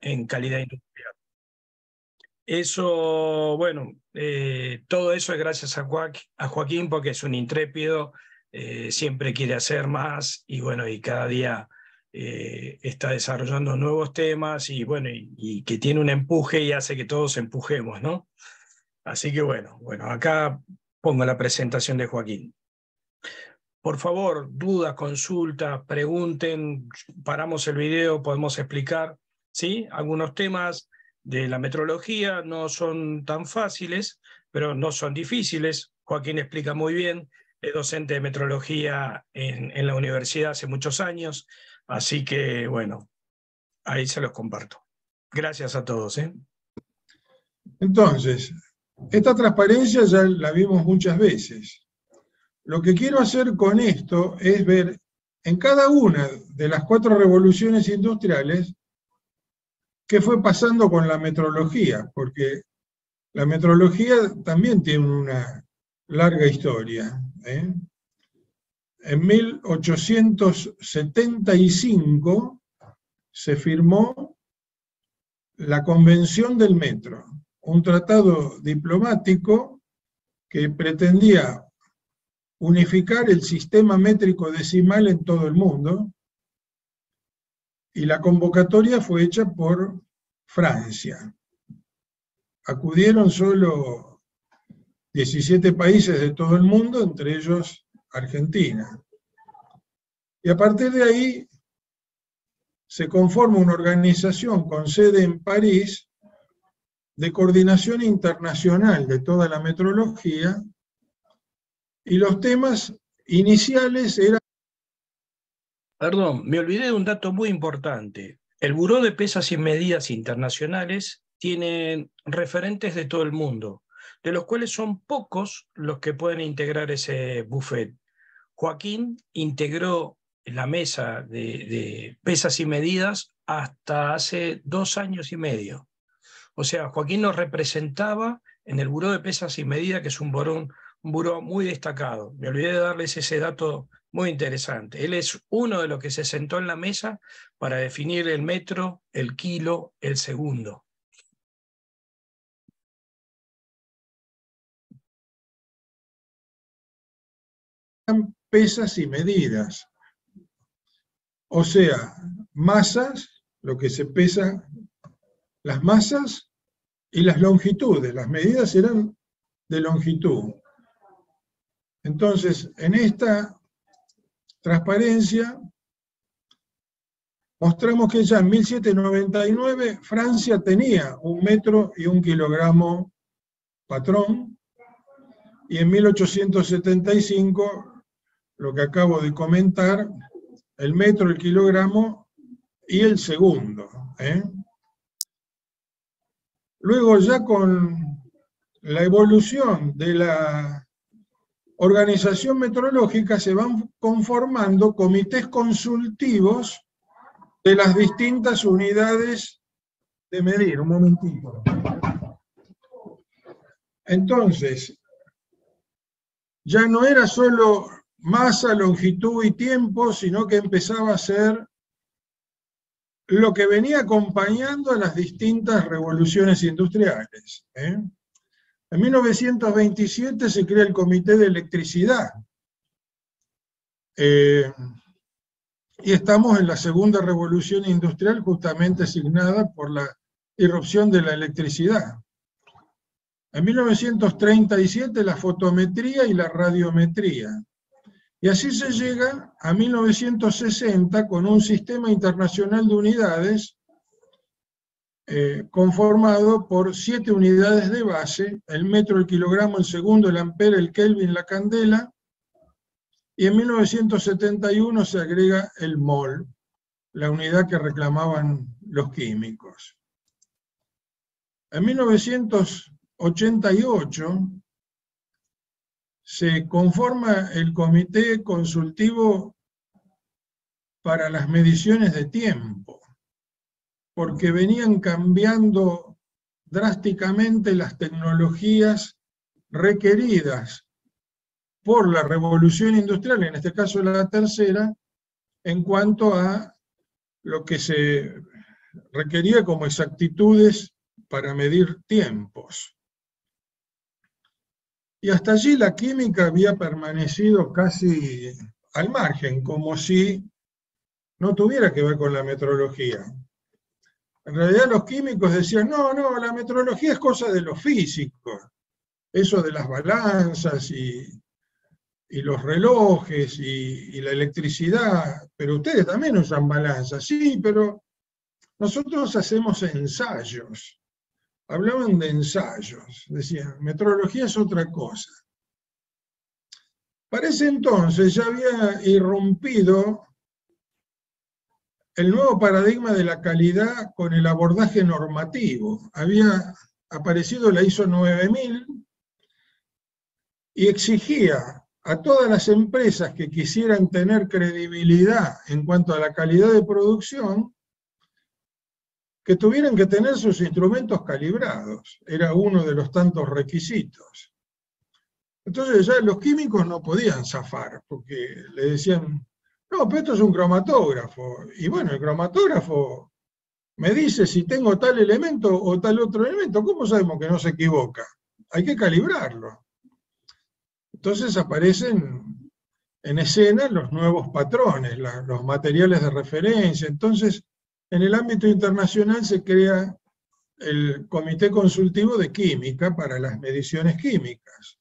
en calidad industrial. Eso, bueno, todo eso es gracias a Joaquín, porque es un intrépido, siempre quiere hacer más y bueno, y cada día está desarrollando nuevos temas y bueno, y que tiene un empuje y hace que todos empujemos, ¿no? Así que bueno, acá pongo la presentación de Joaquín. Por favor, dudas, consultas, pregunten, paramos el video, podemos explicar, ¿sí? Algunos temas de la metrología no son tan fáciles, pero no son difíciles. Joaquín explica muy bien, es docente de metrología en la universidad hace muchos años, así que bueno, ahí se los comparto. Gracias a todos, ¿eh? Entonces, esta transparencia ya la vimos muchas veces. Lo que quiero hacer con esto es ver en cada una de las 4 revoluciones industriales qué fue pasando con la metrología, porque la metrología también tiene una larga historia, ¿eh? En 1875 se firmó la Convención del Metro, un tratado diplomático que pretendía unificar el sistema métrico decimal en todo el mundo, y la convocatoria fue hecha por Francia. Acudieron solo 17 países de todo el mundo, entre ellos Argentina. Y a partir de ahí se conforma una organización con sede en París de coordinación internacional de toda la metrología, y los temas iniciales eran... Perdón, me olvidé de un dato muy importante. El Buró de Pesas y Medidas Internacionales tiene referentes de todo el mundo, de los cuales son pocos los que pueden integrar ese buffet. Joaquín integró la mesa de pesas y medidas hasta hace 2 años y medio. O sea, Joaquín nos representaba en el Buró de Pesas y Medidas, que es un buró muy destacado. Me olvidé de darles ese dato muy interesante. Él es uno de los que se sentó en la mesa para definir el metro, el kilo, el segundo. Pesas y medidas, o sea, masas, lo que se pesa, las masas y las longitudes. Las medidas eran de longitud. Entonces, en esta transparencia mostramos que ya en 1799 Francia tenía 1 metro y 1 kilogramo patrón, y en 1875, lo que acabo de comentar, el metro, el kilogramo y el segundo, ¿eh? Luego, ya con la evolución de la organización metrológica, se van conformando comités consultivos de las distintas unidades de medir. Un momentito. Entonces, ya no era solo masa, longitud y tiempo, sino que empezaba a ser lo que venía acompañando a las distintas revoluciones industriales, ¿eh? En 1927 se crea el Comité de Electricidad, y estamos en la segunda revolución industrial, justamente asignada por la irrupción de la electricidad. En 1937 la fotometría y la radiometría. Y así se llega a 1960 con un sistema internacional de unidades conformado por 7 unidades de base: el metro, el kilogramo, el segundo, el ampere, el kelvin, la candela, y en 1971 se agrega el mol, la unidad que reclamaban los químicos. En 1988 se conforma el Comité Consultivo para las Mediciones de Tiempo, porque venían cambiando drásticamente las tecnologías requeridas por la revolución industrial, en este caso la tercera, en cuanto a lo que se requería como exactitudes para medir tiempos. Y hasta allí la química había permanecido casi al margen, como si no tuviera que ver con la metrología. En realidad los químicos decían, no, la metrología es cosa de los físicos, eso de las balanzas y los relojes y la electricidad, pero ustedes también usan balanzas, sí, pero nosotros hacemos ensayos. Hablaban de ensayos, decían, metrología es otra cosa. Para ese entonces ya había irrumpido el nuevo paradigma de la calidad con el abordaje normativo. Había aparecido la ISO 9000 y exigía a todas las empresas que quisieran tener credibilidad en cuanto a la calidad de producción, que tuvieran que tener sus instrumentos calibrados. Era uno de los tantos requisitos. Entonces ya los químicos no podían zafar, porque le decían, no, pero esto es un cromatógrafo. Y bueno, el cromatógrafo me dice si tengo tal elemento o tal otro elemento. ¿Cómo sabemos que no se equivoca? Hay que calibrarlo. Entonces aparecen en escena los nuevos patrones, los materiales de referencia. Entonces, en el ámbito internacional se crea el Comité Consultivo de Química para las mediciones químicas.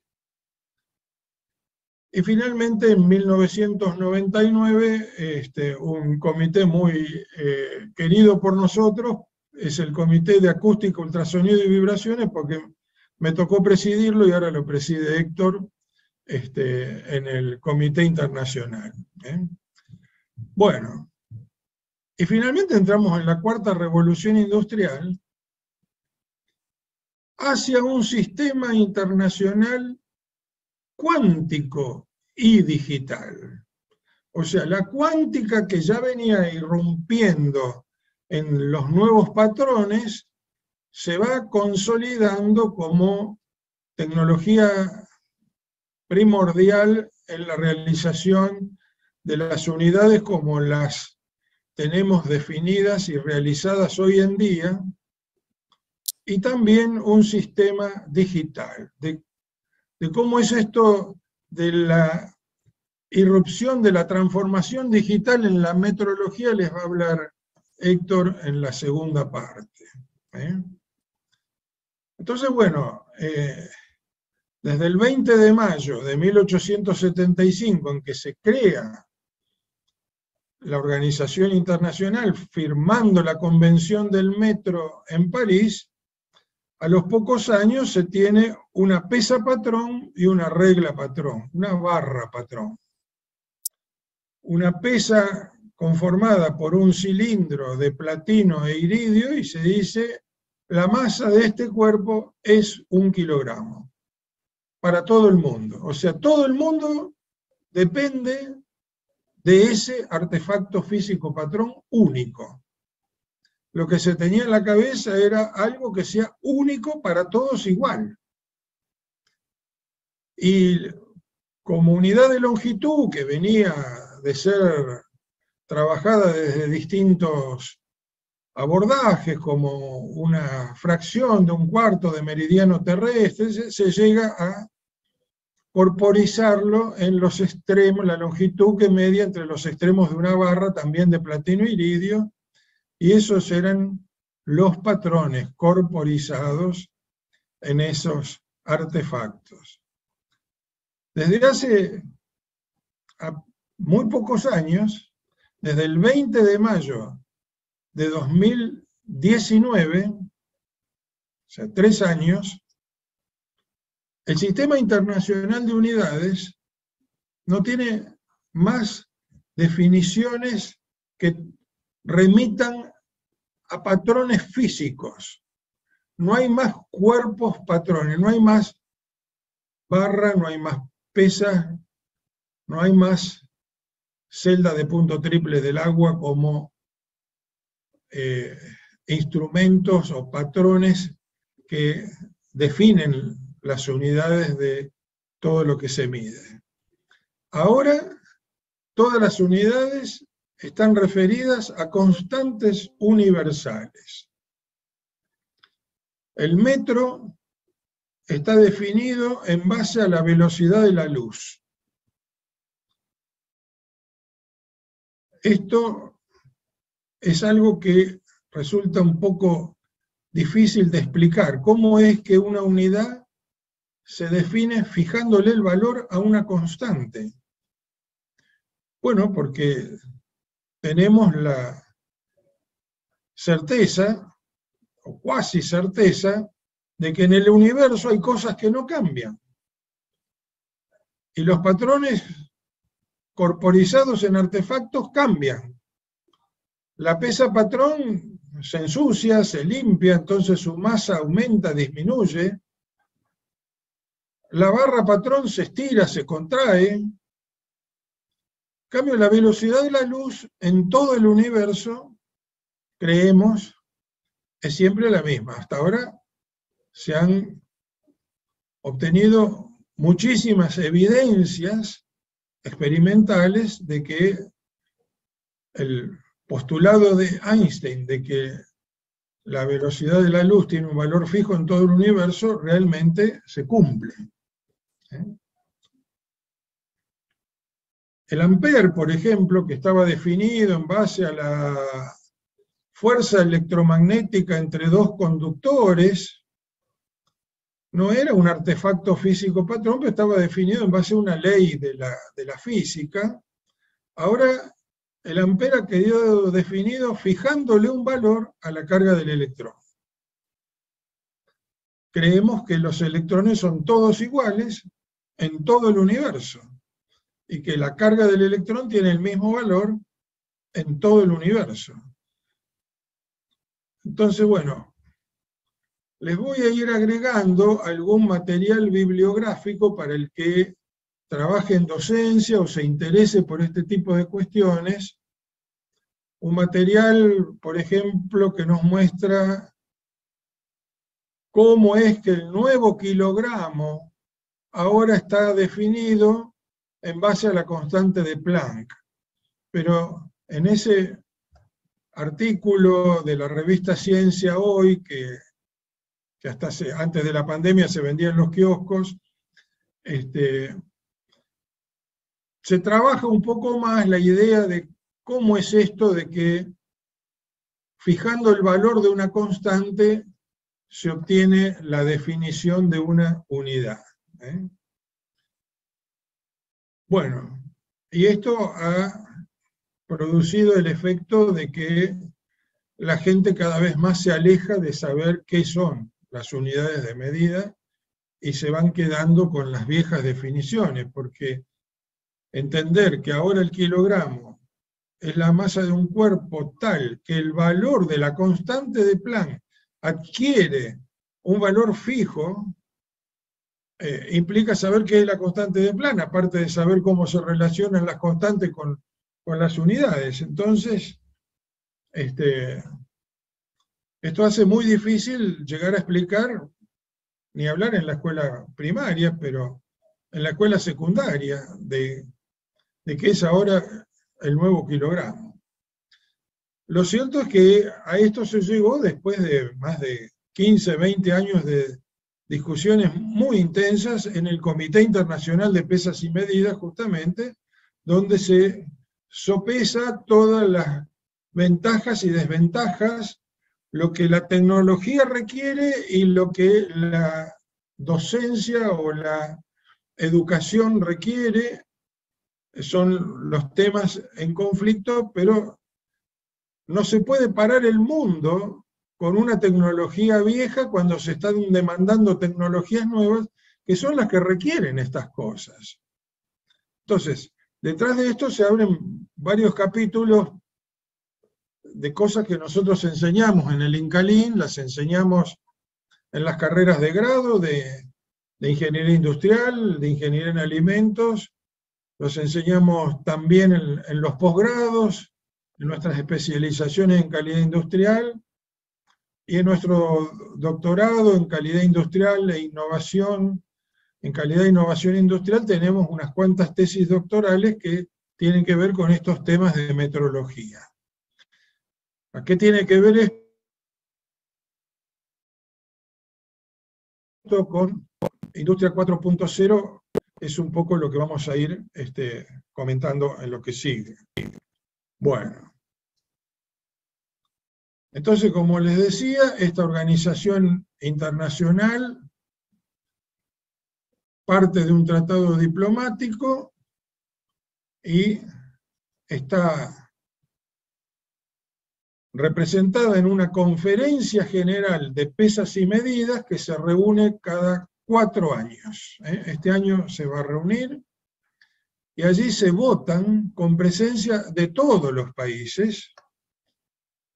Y finalmente, en 1999, un comité muy querido por nosotros, es el Comité de Acústica, Ultrasonido y Vibraciones, porque me tocó presidirlo y ahora lo preside Héctor, en el Comité Internacional. Bueno, y finalmente entramos en la cuarta revolución industrial hacia un sistema internacional cuántico y digital. O sea, la cuántica que ya venía irrumpiendo en los nuevos patrones se va consolidando como tecnología primordial en la realización de las unidades como las tenemos definidas y realizadas hoy en día, y también un sistema digital, de cómo es esto de la irrupción de la transformación digital en la metrología, les va a hablar Héctor en la segunda parte. Entonces, bueno, desde el 20 de mayo de 1875, en que se crea la Organización Internacional, firmando la Convención del Metro en París, a los pocos años se tiene una pesa patrón y una regla patrón, una barra patrón. Una pesa conformada por un cilindro de platino e iridio y se dice, la masa de este cuerpo es 1 kilogramo. Para todo el mundo. O sea, todo el mundo depende de ese artefacto físico patrón único. Lo que se tenía en la cabeza era algo que sea único para todos igual. Y como unidad de longitud que venía de ser trabajada desde distintos abordajes, como una fracción de 1/4 de meridiano terrestre, se llega a corporizarlo en los extremos, la longitud que media entre los extremos de una barra, también de platino e iridio, y esos eran los patrones corporizados en esos artefactos. Desde hace muy pocos años, desde el 20 de mayo de 2019, o sea, 3 años, el Sistema Internacional de Unidades no tiene más definiciones que remitan a patrones físicos. No hay más cuerpos patrones, no hay más barra, no hay más pesa, no hay más celda de punto triple del agua como instrumentos o patrones que definen las unidades de todo lo que se mide. Ahora, todas las unidades están referidas a constantes universales. El metro está definido en base a la velocidad de la luz. Esto es algo que resulta un poco difícil de explicar. ¿Cómo es que una unidad se define fijándole el valor a una constante? Bueno, porque tenemos la certeza, o cuasi certeza, de que en el universo hay cosas que no cambian. Y los patrones corporizados en artefactos cambian. La pesa patrón se ensucia, se limpia, entonces su masa aumenta, disminuye. La barra patrón se estira, se contrae. En cambio, la velocidad de la luz en todo el universo, creemos, es siempre la misma. Hasta ahora se han obtenido muchísimas evidencias experimentales de que el postulado de Einstein de que la velocidad de la luz tiene un valor fijo en todo el universo realmente se cumple. El ampere, por ejemplo, que estaba definido en base a la fuerza electromagnética entre dos conductores, no era un artefacto físico patrón, pero estaba definido en base a una ley de la física. Ahora, el ampere quedó definido fijándole un valor a la carga del electrón. Creemos que los electrones son todos iguales en todo el universo, y que la carga del electrón tiene el mismo valor en todo el universo. Entonces, bueno, les voy a ir agregando algún material bibliográfico para el que trabaje en docencia o se interese por este tipo de cuestiones. Un material, por ejemplo, que nos muestra cómo es que el nuevo kilogramo ahora está definido en base a la constante de Planck. Pero en ese artículo de la revista Ciencia Hoy, que hasta antes de la pandemia se vendía en los kioscos, se trabaja un poco más la idea de cómo es esto de que fijando el valor de una constante se obtiene la definición de una unidad. Bueno, y esto ha producido el efecto de que la gente cada vez más se aleja de saber qué son las unidades de medida y se van quedando con las viejas definiciones, porque entender que ahora el kilogramo es la masa de un cuerpo tal que el valor de la constante de Planck adquiere un valor fijo, implica saber qué es la constante de Planck, aparte de saber cómo se relacionan las constantes con las unidades. Entonces, esto hace muy difícil llegar a explicar, ni hablar en la escuela primaria, pero en la escuela secundaria, de qué es ahora el nuevo kilogramo. Lo cierto es que a esto se llegó después de más de 15, 20 años de discusiones muy intensas en el Comité Internacional de Pesas y Medidas, justamente, donde se sopesa todas las ventajas y desventajas, lo que la tecnología requiere y lo que la docencia o la educación requiere. Son los temas en conflicto, pero no se puede parar el mundo con una tecnología vieja cuando se están demandando tecnologías nuevas que son las que requieren estas cosas. Entonces, detrás de esto se abren varios capítulos de cosas que nosotros enseñamos en el INCALIN, las enseñamos en las carreras de grado de ingeniería industrial, de ingeniería en alimentos, los enseñamos también en los posgrados, en nuestras especializaciones en calidad industrial y en nuestro doctorado en calidad industrial e innovación. En calidad e innovación industrial tenemos unas cuantas tesis doctorales que tienen que ver con estos temas de metrología. ¿A qué tiene que ver esto con Industria 4.0? Es un poco lo que vamos a ir comentando en lo que sigue. Bueno. Entonces, como les decía, esta organización internacional parte de un tratado diplomático y está representada en una conferencia general de pesas y medidas que se reúne cada 4 años. Este año se va a reunir y allí se votan con presencia de todos los países.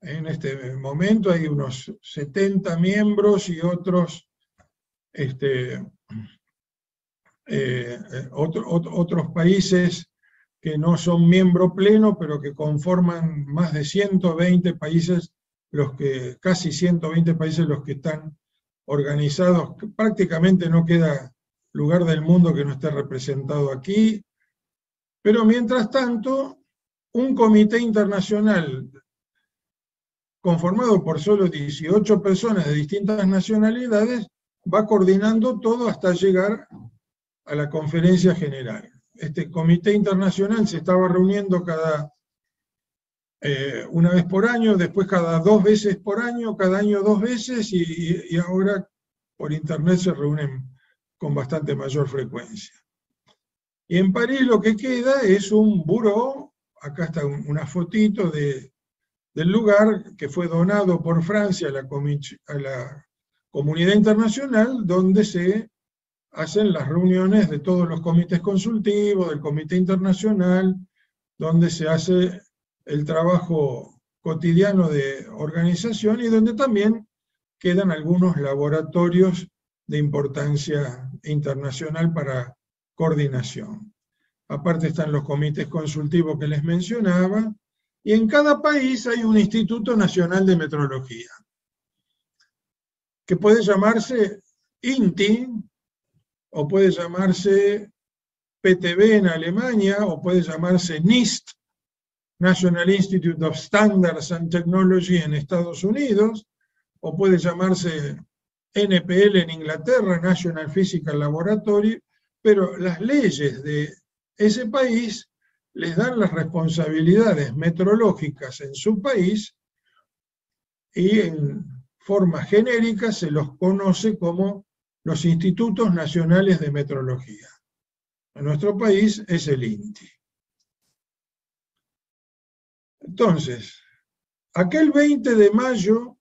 En este momento hay unos 70 miembros y otros otros países que no son miembro pleno, pero que conforman más de 120 países, casi 120 países los que están organizados. Prácticamente no queda lugar del mundo que no esté representado aquí, pero mientras tanto, un comité internacional conformado por solo 18 personas de distintas nacionalidades va coordinando todo hasta llegar a la conferencia general. Este comité internacional se estaba reuniendo una vez por año, después cada 2 veces por año, cada año 2 veces, y ahora por internet se reúnen con bastante mayor frecuencia. Y en París lo que queda es un buró, acá está una fotito del lugar que fue donado por Francia a la comunidad internacional, donde se hacen las reuniones de todos los comités consultivos, del comité internacional, donde se hace el trabajo cotidiano de organización y donde también quedan algunos laboratorios de importancia internacional para coordinación. Aparte están los comités consultivos que les mencionaba, y en cada país hay un Instituto Nacional de Metrología, que puede llamarse INTI, o puede llamarse PTB en Alemania, o puede llamarse NIST, National Institute of Standards and Technology en Estados Unidos, o puede llamarse NPL en Inglaterra, National Physical Laboratory, pero las leyes de ese país les dan las responsabilidades metrológicas en su país y en forma genérica se los conoce como los Institutos Nacionales de Metrología. En nuestro país es el INTI. Entonces, aquel 20 de mayo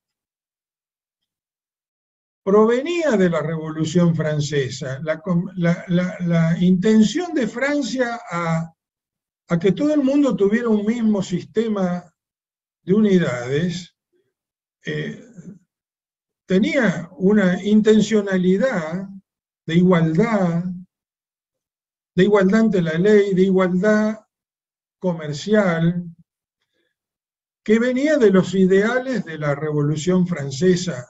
provenía de la Revolución Francesa, la intención de Francia a que todo el mundo tuviera un mismo sistema de unidades, tenía una intencionalidad de igualdad ante la ley, de igualdad comercial, que venía de los ideales de la Revolución Francesa: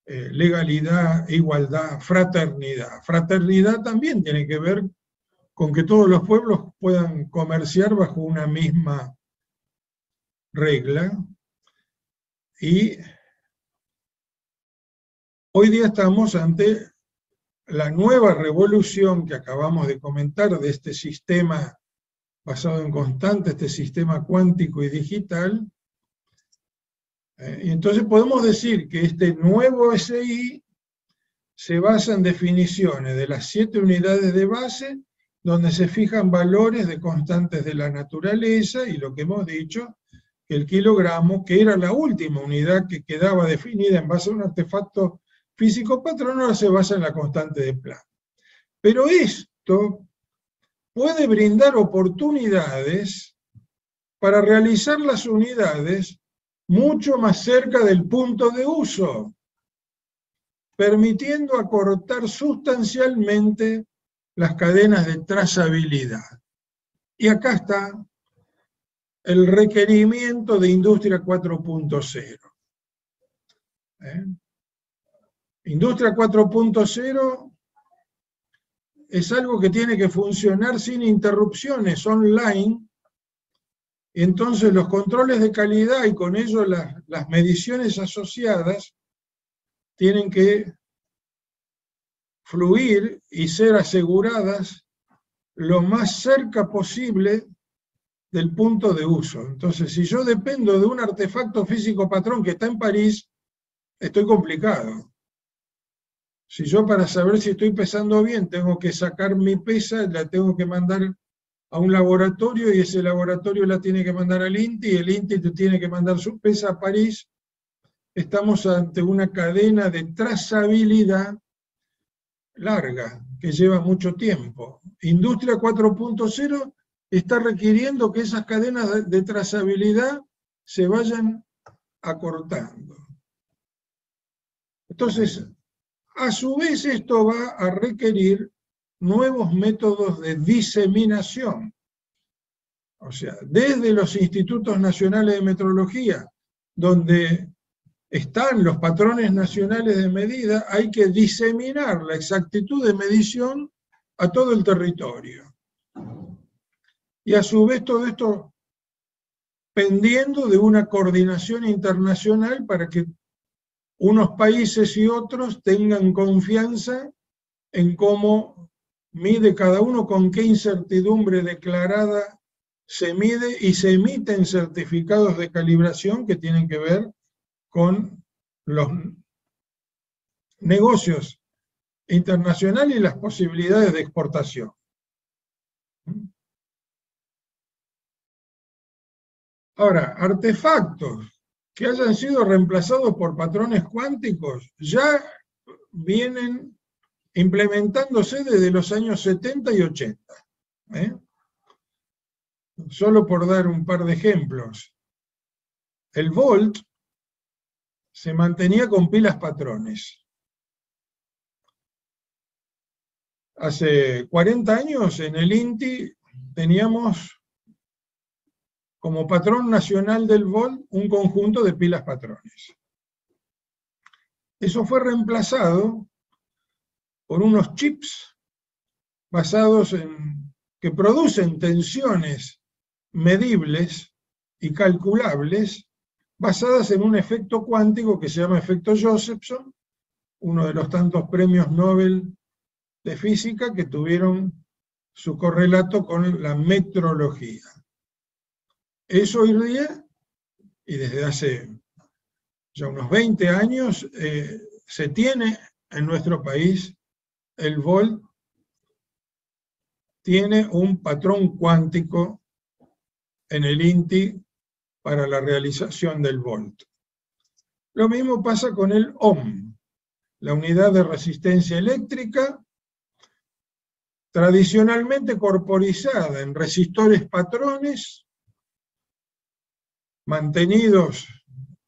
legalidad, igualdad, fraternidad. Fraternidad también tiene que ver con que todos los pueblos puedan comerciar bajo una misma regla. Y hoy día estamos ante la nueva revolución que acabamos de comentar de este sistema basado en constante, este sistema cuántico y digital. Y entonces podemos decir que este nuevo SI se basa en definiciones de las 7 unidades de base, donde se fijan valores de constantes de la naturaleza, y lo que hemos dicho, que el kilogramo, que era la última unidad que quedaba definida en base a un artefacto físico patrón, ahora se basa en la constante de Planck. Pero esto puede brindar oportunidades para realizar las unidades mucho más cerca del punto de uso, permitiendo acortar sustancialmente las cadenas de trazabilidad. Y acá está el requerimiento de Industria 4.0. Industria 4.0 es algo que tiene que funcionar sin interrupciones, online. Entonces los controles de calidad y con ello las mediciones asociadas tienen que fluir y ser aseguradas lo más cerca posible del punto de uso. Entonces, si yo dependo de un artefacto físico patrón que está en París, estoy complicado. Si yo para saber si estoy pesando bien tengo que sacar mi pesa, la tengo que mandar a un laboratorio y ese laboratorio la tiene que mandar al INTI y el INTI te tiene que mandar su pesa a París, estamos ante una cadena de trazabilidad larga, que lleva mucho tiempo. Industria 4.0 está requiriendo que esas cadenas de trazabilidad se vayan acortando. Entonces, a su vez esto va a requerir nuevos métodos de diseminación. O sea, desde los institutos nacionales de metrología, donde están los patrones nacionales de medida, hay que diseminar la exactitud de medición a todo el territorio. Y a su vez todo esto pendiendo de una coordinación internacional para que unos países y otros tengan confianza en cómo mide cada uno, con qué incertidumbre declarada se mide, y se emiten certificados de calibración que tienen que ver con los negocios internacionales y las posibilidades de exportación. Ahora, artefactos que hayan sido reemplazados por patrones cuánticos ya vienen implementándose desde los años 70 y 80. Solo por dar un par de ejemplos. El volt se mantenía con pilas patrones. Hace 40 años en el INTI teníamos como patrón nacional del volt un conjunto de pilas patrones. Eso fue reemplazado por unos chips basados en que producen tensiones medibles y calculables basadas en un efecto cuántico que se llama efecto Josephson, uno de los tantos premios Nobel de física que tuvieron su correlato con la metrología. Eso hoy día, y desde hace ya unos 20 años, se tiene en nuestro país. El volt tiene un patrón cuántico en el INTI para la realización del volt. Lo mismo pasa con el ohm, la unidad de resistencia eléctrica, tradicionalmente corporizada en resistores patrones, mantenidos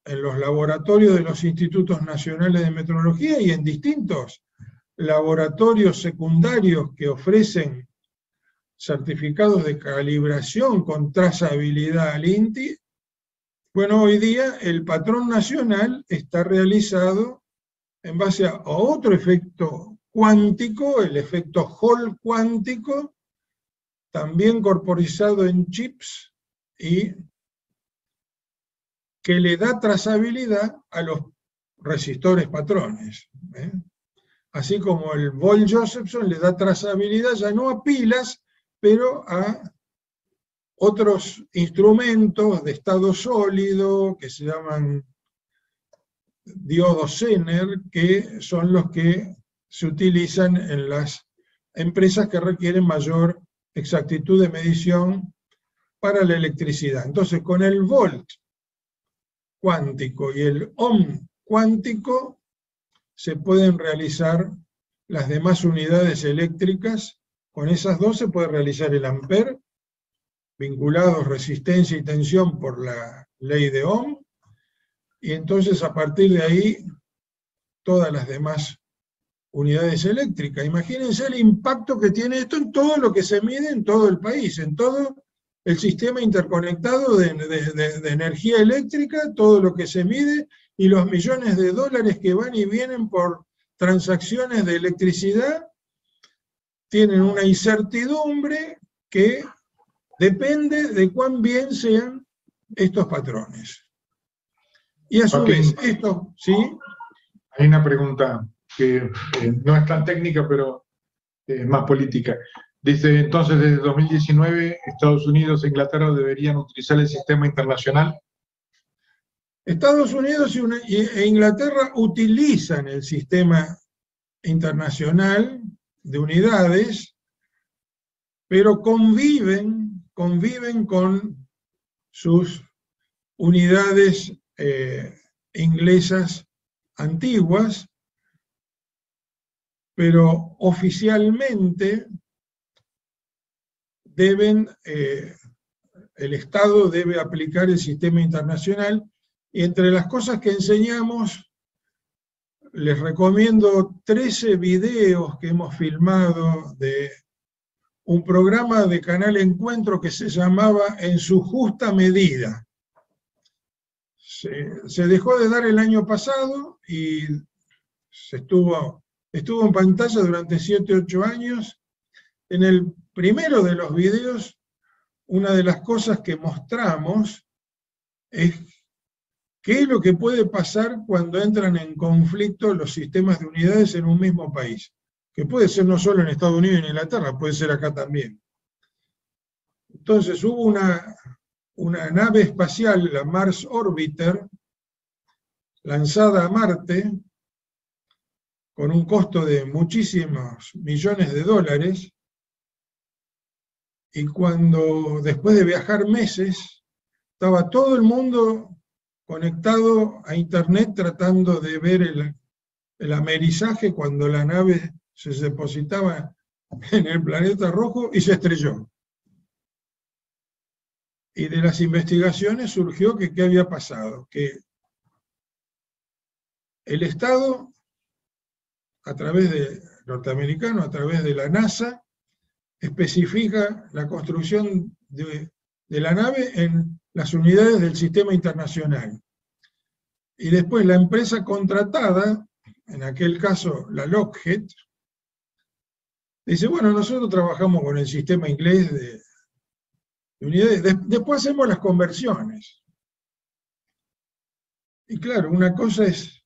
en los laboratorios de los institutos nacionales de metrología y en distintos laboratorios secundarios que ofrecen certificados de calibración con trazabilidad al INTI. Bueno, hoy día el patrón nacional está realizado en base a otro efecto cuántico, el efecto Hall cuántico, también corporizado en chips y que le da trazabilidad a los resistores patrones. Así como el volt Josephson le da trazabilidad ya no a pilas, pero a otros instrumentos de estado sólido que se llaman diodos Zener, que son los que se utilizan en las empresas que requieren mayor exactitud de medición para la electricidad. Entonces, con el volt cuántico y el ohm cuántico se pueden realizar las demás unidades eléctricas. Con esas dos se puede realizar el ampere, vinculados resistencia y tensión por la ley de Ohm, y entonces a partir de ahí todas las demás unidades eléctricas. Imagínense el impacto que tiene esto en todo lo que se mide en todo el país, en todo el sistema interconectado de energía eléctrica, todo lo que se mide, y los millones de dólares que van y vienen por transacciones de electricidad tienen una incertidumbre que depende de cuán bien sean estos patrones. Y a su vez, esto, ¿sí? Hay una pregunta que no es tan técnica, pero es más política. Dice, entonces, desde 2019, Estados Unidos e Inglaterra deberían utilizar el sistema internacional. Estados Unidos e Inglaterra utilizan el sistema internacional de unidades, pero conviven con sus unidades inglesas antiguas, pero oficialmente el Estado debe aplicar el sistema internacional, y entre las cosas que enseñamos, les recomiendo 13 videos que hemos filmado de un programa de Canal Encuentro que se llamaba En su justa medida. Se dejó de dar el año pasado y estuvo en pantalla durante 7 u 8 años. En el primero de los videos, una de las cosas que mostramos es qué es lo que puede pasar cuando entran en conflicto los sistemas de unidades en un mismo país, que puede ser no solo en Estados Unidos y en Inglaterra, puede ser acá también. Entonces hubo una nave espacial, la Mars Orbiter, lanzada a Marte, con un costo de muchísimos millones de dólares, y cuando, después de viajar meses, estaba todo el mundo conectado a internet tratando de ver el amerizaje cuando la nave se depositaba en el planeta rojo y se estrelló. Y de las investigaciones surgió que qué había pasado, que el Estado, a través de norteamericano, a través de la NASA, especifica la construcción de la nave en las unidades del sistema internacional. Y después la empresa contratada, en aquel caso la Lockheed, dice, bueno, nosotros trabajamos con el sistema inglés de unidades, después hacemos las conversiones. Y claro, una cosa es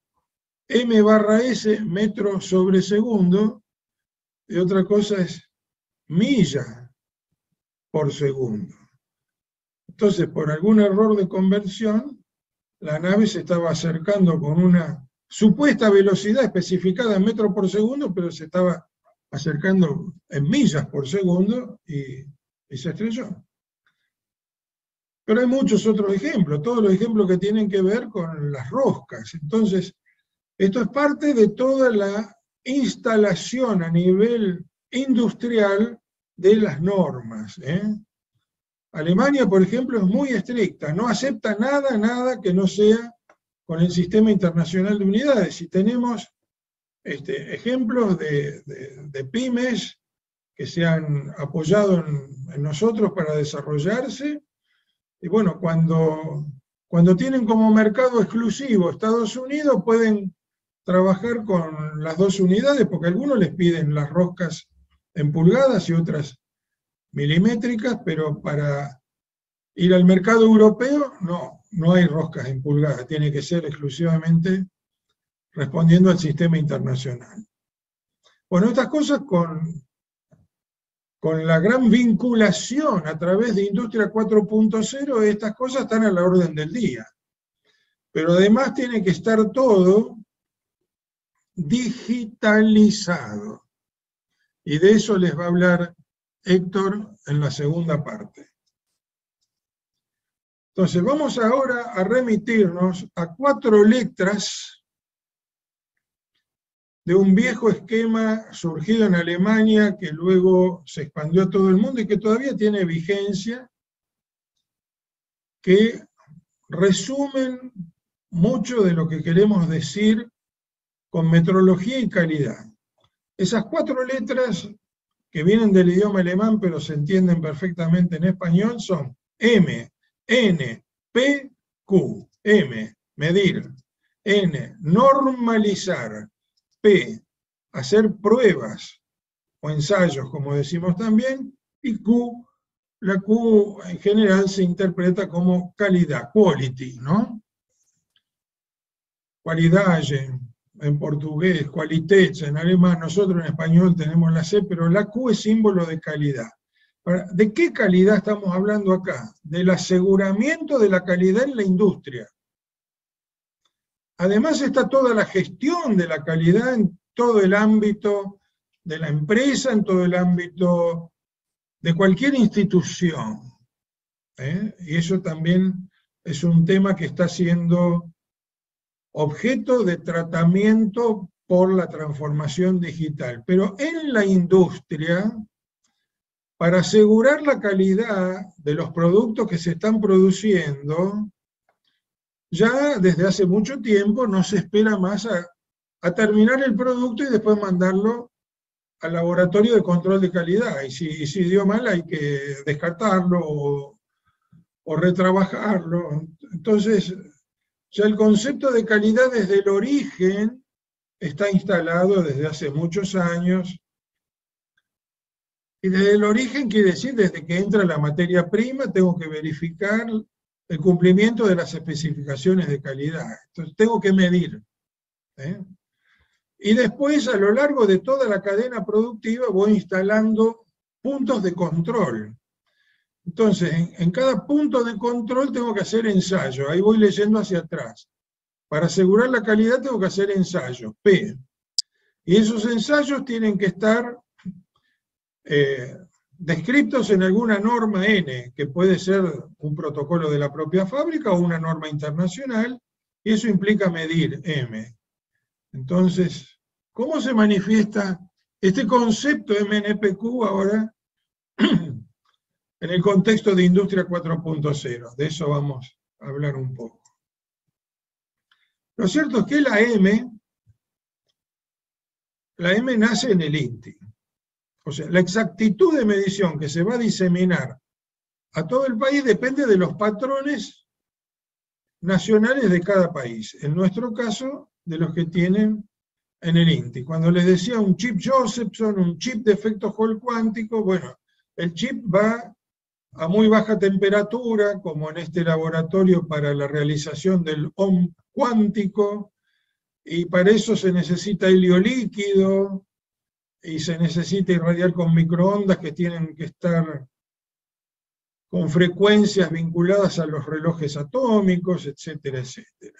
m/s, metros sobre segundo, y otra cosa es milla por segundo. Entonces, por algún error de conversión, la nave se estaba acercando con una supuesta velocidad especificada en metros por segundo, pero se estaba acercando en millas por segundo y se estrelló. Pero hay muchos otros ejemplos, todos los ejemplos que tienen que ver con las roscas. Entonces, esto es parte de toda la instalación a nivel industrial de las normas. Alemania, por ejemplo, es muy estricta, no acepta nada que no sea con el sistema internacional de unidades. Y tenemos ejemplos de pymes que se han apoyado en nosotros para desarrollarse. Y bueno, cuando tienen como mercado exclusivo Estados Unidos, pueden trabajar con las dos unidades, porque algunos les piden las roscas en pulgadas y otras milimétricas, pero para ir al mercado europeo no hay roscas en pulgadas, tiene que ser exclusivamente respondiendo al sistema internacional. Bueno, estas cosas con la gran vinculación a través de Industria 4.0, estas cosas están a la orden del día. Pero además tiene que estar todo digitalizado. Y de eso les va a hablar Héctor en la segunda parte. Entonces vamos ahora a remitirnos a 4 letras de un viejo esquema surgido en Alemania que luego se expandió a todo el mundo y que todavía tiene vigencia, que resumen mucho de lo que queremos decir con metrología y calidad. Esas 4 letras que vienen del idioma alemán pero se entienden perfectamente en español son M, N, P, Q. M, medir. N, normalizar. P, hacer pruebas. o ensayos, como decimos también, y Q, la Q en general se interpreta como calidad, quality, ¿no? Qualidade en portugués, qualität en alemán, nosotros en español tenemos la C, pero la Q es símbolo de calidad. ¿De qué calidad estamos hablando acá? Del aseguramiento de la calidad en la industria. Además está toda la gestión de la calidad en todo el ámbito de la empresa, en todo el ámbito de cualquier institución. Y eso también es un tema que está siendo objeto de tratamiento por la transformación digital. Pero en la industria, para asegurar la calidad de los productos que se están produciendo, ya desde hace mucho tiempo no se espera más a terminar el producto y después mandarlo al laboratorio de control de calidad. Y si dio mal hay que descartarlo o retrabajarlo. Entonces, ya el concepto de calidad desde el origen está instalado desde hace muchos años. Y desde el origen quiere decir, desde que entra la materia prima, tengo que verificar el cumplimiento de las especificaciones de calidad. Entonces tengo que medir. Y después, a lo largo de toda la cadena productiva, voy instalando puntos de control. Entonces, en cada punto de control tengo que hacer ensayo. Ahí voy leyendo hacia atrás. Para asegurar la calidad tengo que hacer ensayos, P. Y esos ensayos tienen que estar descritos en alguna norma N, que puede ser un protocolo de la propia fábrica o una norma internacional, y eso implica medir M. Entonces, ¿cómo se manifiesta este concepto MNPQ ahora en el contexto de Industria 4.0? De eso vamos a hablar un poco. Lo cierto es que la M nace en el INTI. O sea, la exactitud de medición que se va a diseminar a todo el país depende de los patrones nacionales de cada país. En nuestro caso, de los que tienen en el INTI. Cuando les decía un chip Josephson, un chip de efecto Hall cuántico, bueno, el chip va a muy baja temperatura, como en este laboratorio para la realización del OM cuántico, y para eso se necesita helio líquido, y se necesita irradiar con microondas que tienen que estar con frecuencias vinculadas a los relojes atómicos, etcétera, etcétera.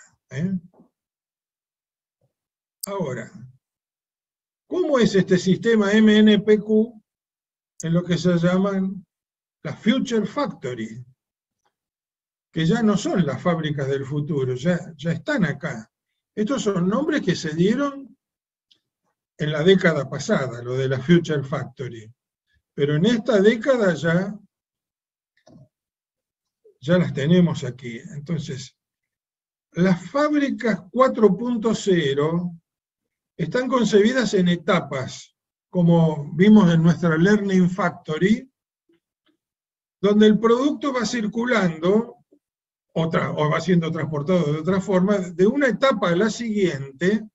Ahora, ¿cómo es este sistema MNPQ en lo que se llaman las Future Factory? Que ya no son las fábricas del futuro, ya están acá. Estos son nombres que se dieron en la década pasada, lo de la Future Factory. Pero en esta década ya las tenemos aquí. Entonces, las fábricas 4.0 están concebidas en etapas, como vimos en nuestra Learning Factory, donde el producto va circulando o va siendo transportado de otra forma, de una etapa a la siguiente,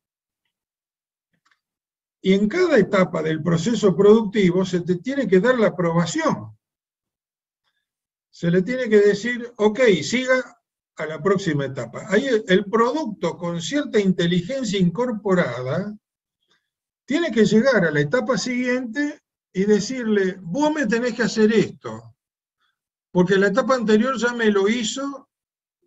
y en cada etapa del proceso productivo se te tiene que dar la aprobación. Se le tiene que decir, ok, siga a la próxima etapa. Ahí el producto con cierta inteligencia incorporada tiene que llegar a la etapa siguiente y decirle, vos me tenés que hacer esto, porque la etapa anterior ya me lo hizo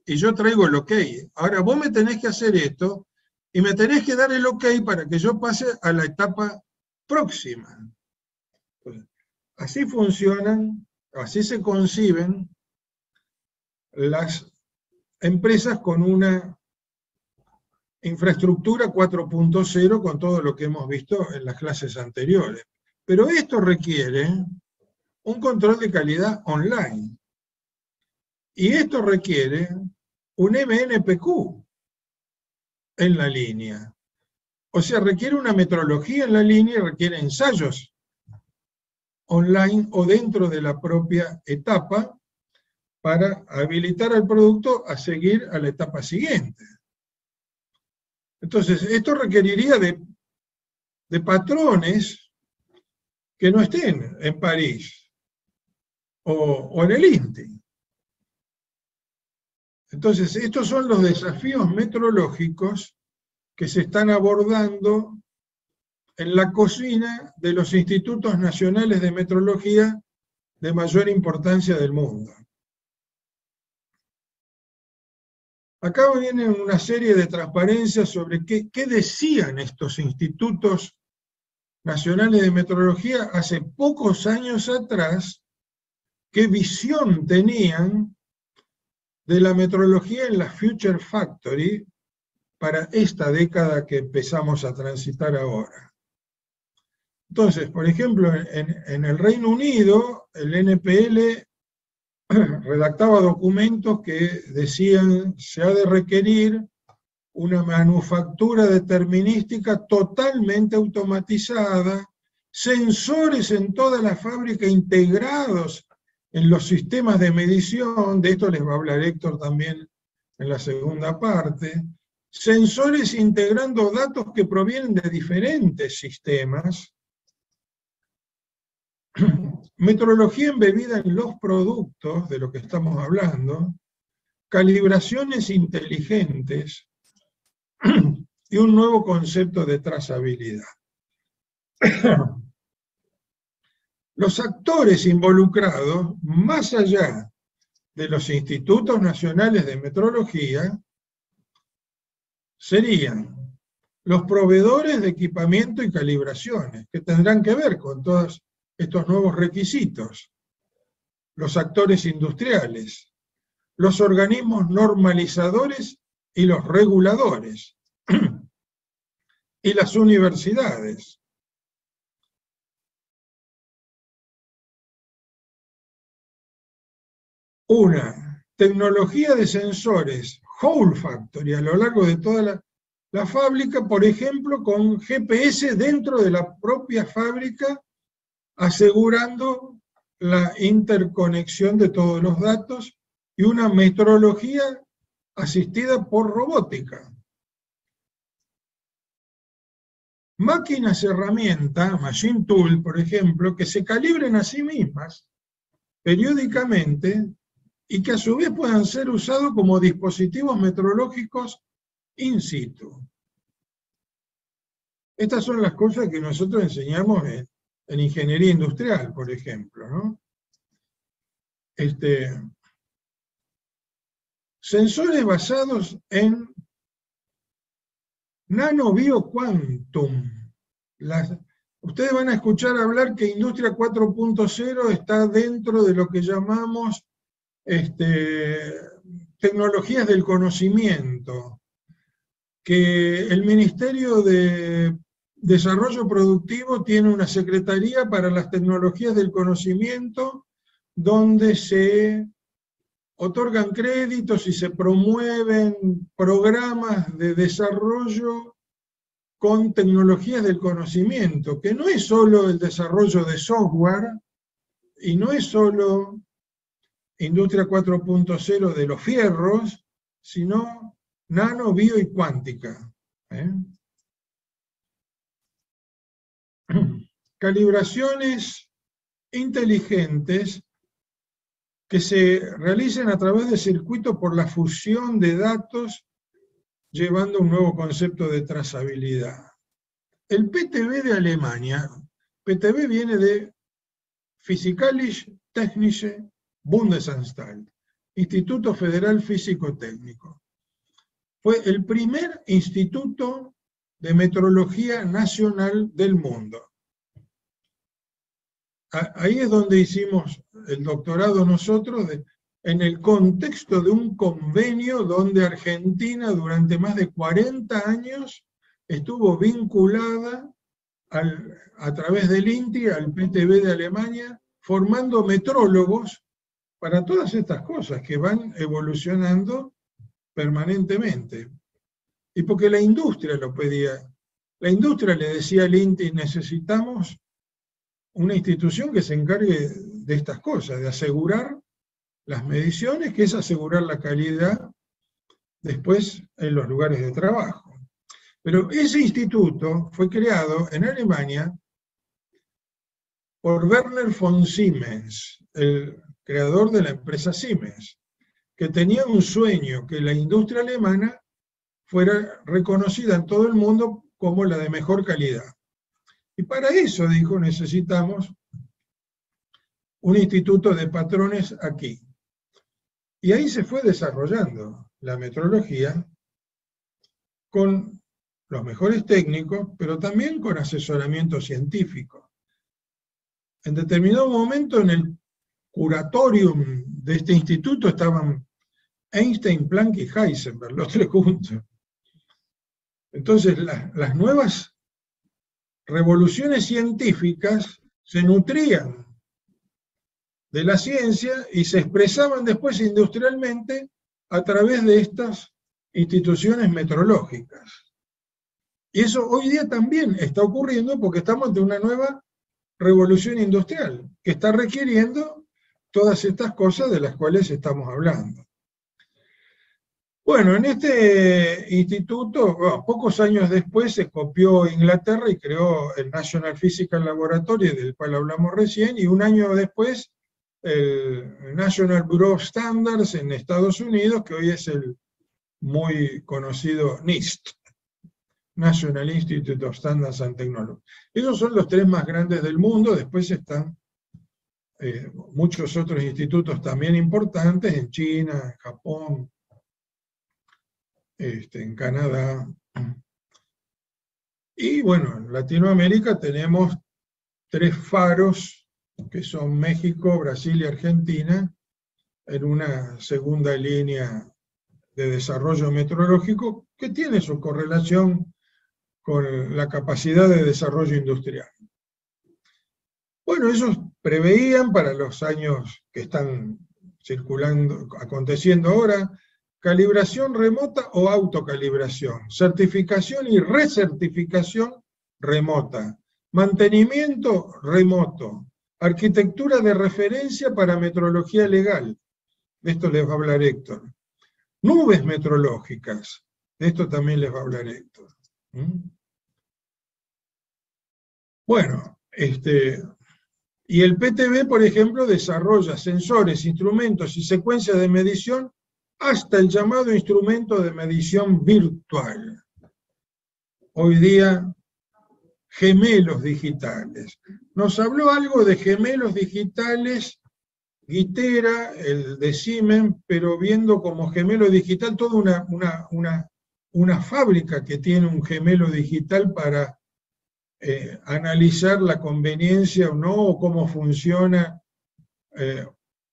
y yo traigo el ok. Ahora vos me tenés que hacer esto y me tenés que dar el ok para que yo pase a la etapa próxima. Pues, así funcionan, así se conciben las empresas con una infraestructura 4.0 con todo lo que hemos visto en las clases anteriores. Pero esto requiere un control de calidad online. Y esto requiere un MNPQ en la línea. O sea, requiere una metrología en la línea y requiere ensayos online o dentro de la propia etapa para habilitar al producto a seguir a la etapa siguiente. Entonces, esto requeriría de patrones que no estén en París o en el INTI. Entonces, estos son los desafíos metrológicos que se están abordando en la cocina de los institutos nacionales de metrología de mayor importancia del mundo. Acá viene una serie de transparencias sobre qué decían estos institutos nacionales de metrología hace pocos años atrás, qué visión tenían de la metrología en la Future Factory para esta década que empezamos a transitar ahora. Entonces, por ejemplo, en el Reino Unido, el NPL redactaba documentos que decían se ha de requerir una manufactura determinística totalmente automatizada, sensores en toda la fábrica integrados en los sistemas de medición, de esto les va a hablar Héctor también en la segunda parte, sensores integrando datos que provienen de diferentes sistemas, metrología embebida en los productos, de lo que estamos hablando, calibraciones inteligentes y un nuevo concepto de trazabilidad. Los actores involucrados, más allá de los institutos nacionales de metrología, serían los proveedores de equipamiento y calibraciones, que tendrán que ver con todos estos nuevos requisitos, los actores industriales, los organismos normalizadores y los reguladores, y las universidades. Una tecnología de sensores whole factory a lo largo de toda la fábrica, por ejemplo, con GPS dentro de la propia fábrica, asegurando la interconexión de todos los datos, y una metrología asistida por robótica. Máquinas herramientas, machine tool, por ejemplo, que se calibren a sí mismas periódicamente y que a su vez puedan ser usados como dispositivos metrológicos in situ. Estas son las cosas que nosotros enseñamos en ingeniería industrial, por ejemplo, ¿no? Sensores basados en nanobioquantum. Ustedes van a escuchar hablar que Industria 4.0 está dentro de lo que llamamos tecnologías del conocimiento, que el Ministerio de Desarrollo Productivo tiene una secretaría para las tecnologías del conocimiento donde se otorgan créditos y se promueven programas de desarrollo con tecnologías del conocimiento, que no es solo el desarrollo de software y no es solo Industria 4.0 de los fierros, sino nano, bio y cuántica. Calibraciones inteligentes que se realicen a través de circuitos por la fusión de datos, llevando un nuevo concepto de trazabilidad. El PTB de Alemania, PTB viene de Physikalische Technische Bundesanstalt, Instituto Federal Físico Técnico. Fue el primer instituto de metrología nacional del mundo. Ahí es donde hicimos el doctorado nosotros, en el contexto de un convenio donde Argentina durante más de 40 años estuvo vinculada a través del INTI al PTB de Alemania, formando metrólogos para todas estas cosas que van evolucionando permanentemente. Y porque la industria lo pedía. La industria le decía al INTI, necesitamos una institución que se encargue de estas cosas, de asegurar las mediciones, que es asegurar la calidad después en los lugares de trabajo. Pero ese instituto fue creado en Alemania por Werner von Siemens, el creador de la empresa Siemens, que tenía un sueño, que la industria alemana fuera reconocida en todo el mundo como la de mejor calidad. Y para eso, dijo, necesitamos un instituto de patrones aquí. Y ahí se fue desarrollando la metrología con los mejores técnicos, pero también con asesoramiento científico. En determinado momento, en el curatorium de este instituto estaban Einstein, Planck y Heisenberg, los tres juntos. Entonces, las nuevas revoluciones científicas se nutrían de la ciencia y se expresaban después industrialmente a través de estas instituciones metrológicas. Y eso hoy día también está ocurriendo porque estamos ante una nueva revolución industrial que está requiriendo todas estas cosas de las cuales estamos hablando. Bueno, en este instituto, pocos años después se copió Inglaterra y creó el National Physical Laboratory, del cual hablamos recién, y un año después el National Bureau of Standards en Estados Unidos, que hoy es el muy conocido NIST, National Institute of Standards and Technology. Esos son los tres más grandes del mundo, después están muchos otros institutos también importantes en China, en Japón, en Canadá. Y bueno, en Latinoamérica tenemos tres faros, que son México, Brasil y Argentina, en una segunda línea de desarrollo metrológico que tiene su correlación con la capacidad de desarrollo industrial. Bueno, ellos preveían para los años que están circulando, aconteciendo ahora, calibración remota o autocalibración, certificación y recertificación remota, mantenimiento remoto, arquitectura de referencia para metrología legal, de esto les va a hablar Héctor, nubes metrológicas, de esto también les va a hablar Héctor. Bueno, y el PTB, por ejemplo, desarrolla sensores, instrumentos y secuencias de medición hasta el llamado instrumento de medición virtual. Hoy día, gemelos digitales. Nos habló algo de gemelos digitales Guitera, el de Siemens, pero viendo como gemelo digital toda una fábrica que tiene un gemelo digital para analizar la conveniencia o no, o cómo funciona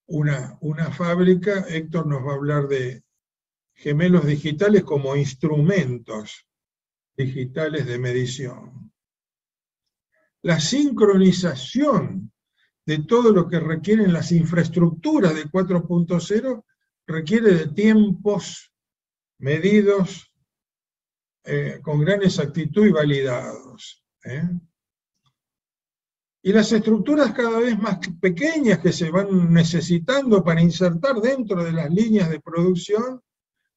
una fábrica. Héctor nos va a hablar de gemelos digitales como instrumentos digitales de medición. La sincronización de todo lo que requieren las infraestructuras de 4.0 requiere de tiempos medidos con gran exactitud y validados. Y las estructuras cada vez más pequeñas que se van necesitando para insertar dentro de las líneas de producción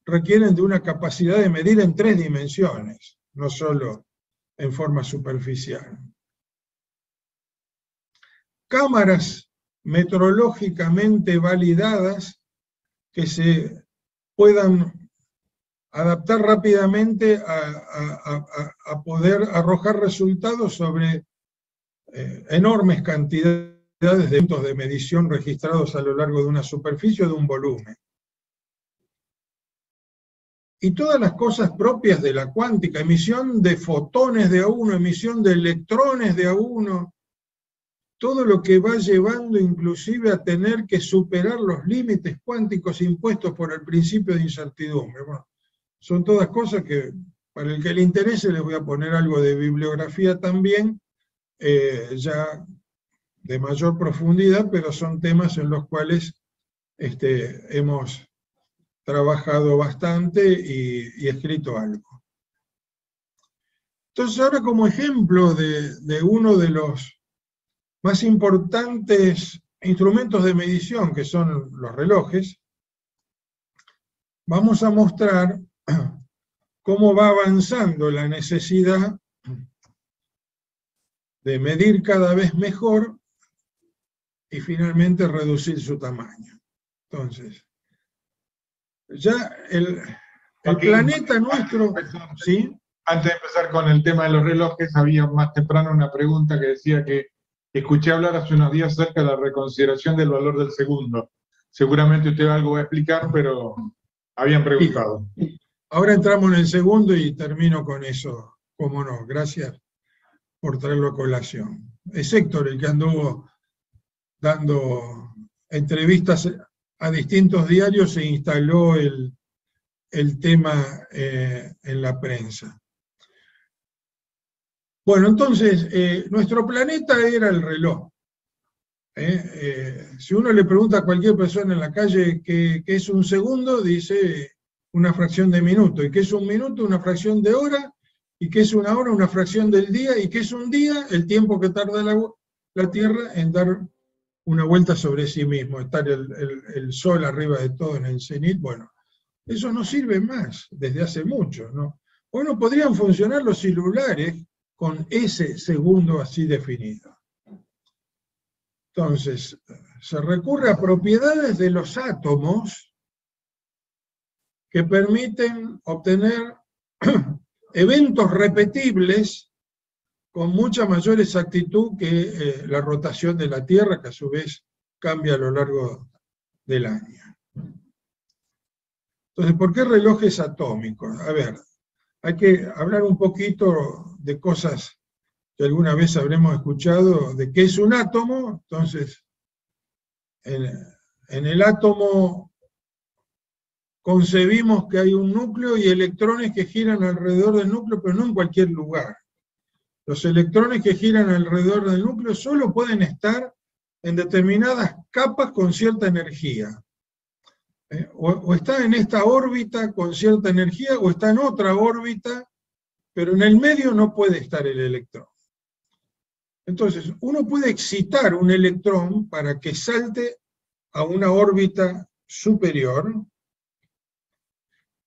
requieren de una capacidad de medir en 3 dimensiones, no solo en forma superficial. Cámaras metrológicamente validadas que se puedan adaptar rápidamente a poder arrojar resultados sobre enormes cantidades de puntos de medición registrados a lo largo de una superficie o de un volumen. Y todas las cosas propias de la cuántica, emisión de fotones de a uno, emisión de electrones de a uno, todo lo que va llevando inclusive a tener que superar los límites cuánticos impuestos por el principio de incertidumbre. Bueno, son todas cosas que, para el que le interese, les voy a poner algo de bibliografía también, ya de mayor profundidad, pero son temas en los cuales hemos trabajado bastante y escrito algo. Entonces ahora, como ejemplo de uno de los más importantes instrumentos de medición, que son los relojes, vamos a mostrar cómo va avanzando la necesidad de medir cada vez mejor y finalmente reducir su tamaño. Entonces, ya el planeta nuestro, ¿sí? Antes de empezar con el tema de los relojes, había más temprano una pregunta que decía que escuché hablar hace unos días acerca de la reconsideración del valor del segundo. Seguramente usted algo va a explicar, pero habían preguntado. Ahora entramos en el segundo y termino con eso, cómo no. Gracias por traerlo a colación. Es Héctor el que anduvo dando entrevistas a distintos diarios e instaló el tema en la prensa. Bueno, entonces, nuestro planeta era el reloj. Si uno le pregunta a cualquier persona en la calle qué es un segundo, dice una fracción de minuto, y qué es un minuto, una fracción de hora, y qué es una hora, una fracción del día, y qué es un día, el tiempo que tarda la Tierra en dar una vuelta sobre sí mismo, estar el Sol arriba de todo en el cenit. Bueno, eso no sirve más desde hace mucho, ¿no? Bueno, podrían funcionar los celulares con ese segundo así definido. Entonces, se recurre a propiedades de los átomos que permiten obtener eventos repetibles con mucha mayor exactitud que la rotación de la Tierra, que a su vez cambia a lo largo del año. Entonces, ¿por qué relojes atómicos? A ver, hay que hablar un poquito de cosas que alguna vez habremos escuchado, de qué es un átomo. Entonces, en el átomo concebimos que hay un núcleo y electrones que giran alrededor del núcleo, pero no en cualquier lugar. Los electrones que giran alrededor del núcleo solo pueden estar en determinadas capas con cierta energía. O está en esta órbita con cierta energía, o está en otra órbita, pero en el medio no puede estar el electrón. Entonces, uno puede excitar un electrón para que salte a una órbita superior,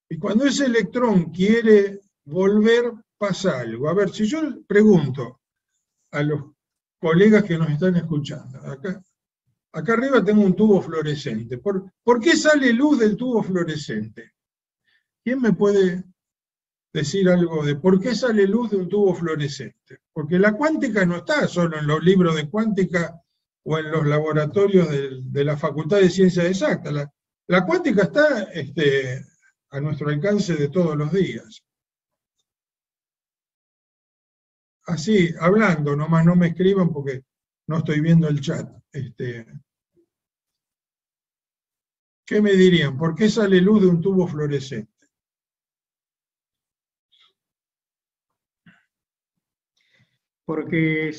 y cuando ese electrón quiere volver, pasa algo. A ver, si yo pregunto a los colegas que nos están escuchando, acá arriba tengo un tubo fluorescente. ¿Por qué sale luz del tubo fluorescente? ¿Quién me puede decir algo de por qué sale luz de un tubo fluorescente? Porque la cuántica no está solo en los libros de cuántica o en los laboratorios de la Facultad de Ciencias Exactas. La cuántica está a nuestro alcance de todos los días. Así, hablando, nomás no me escriban porque no estoy viendo el chat. ¿Qué me dirían? ¿Por qué sale luz de un tubo fluorescente? Porque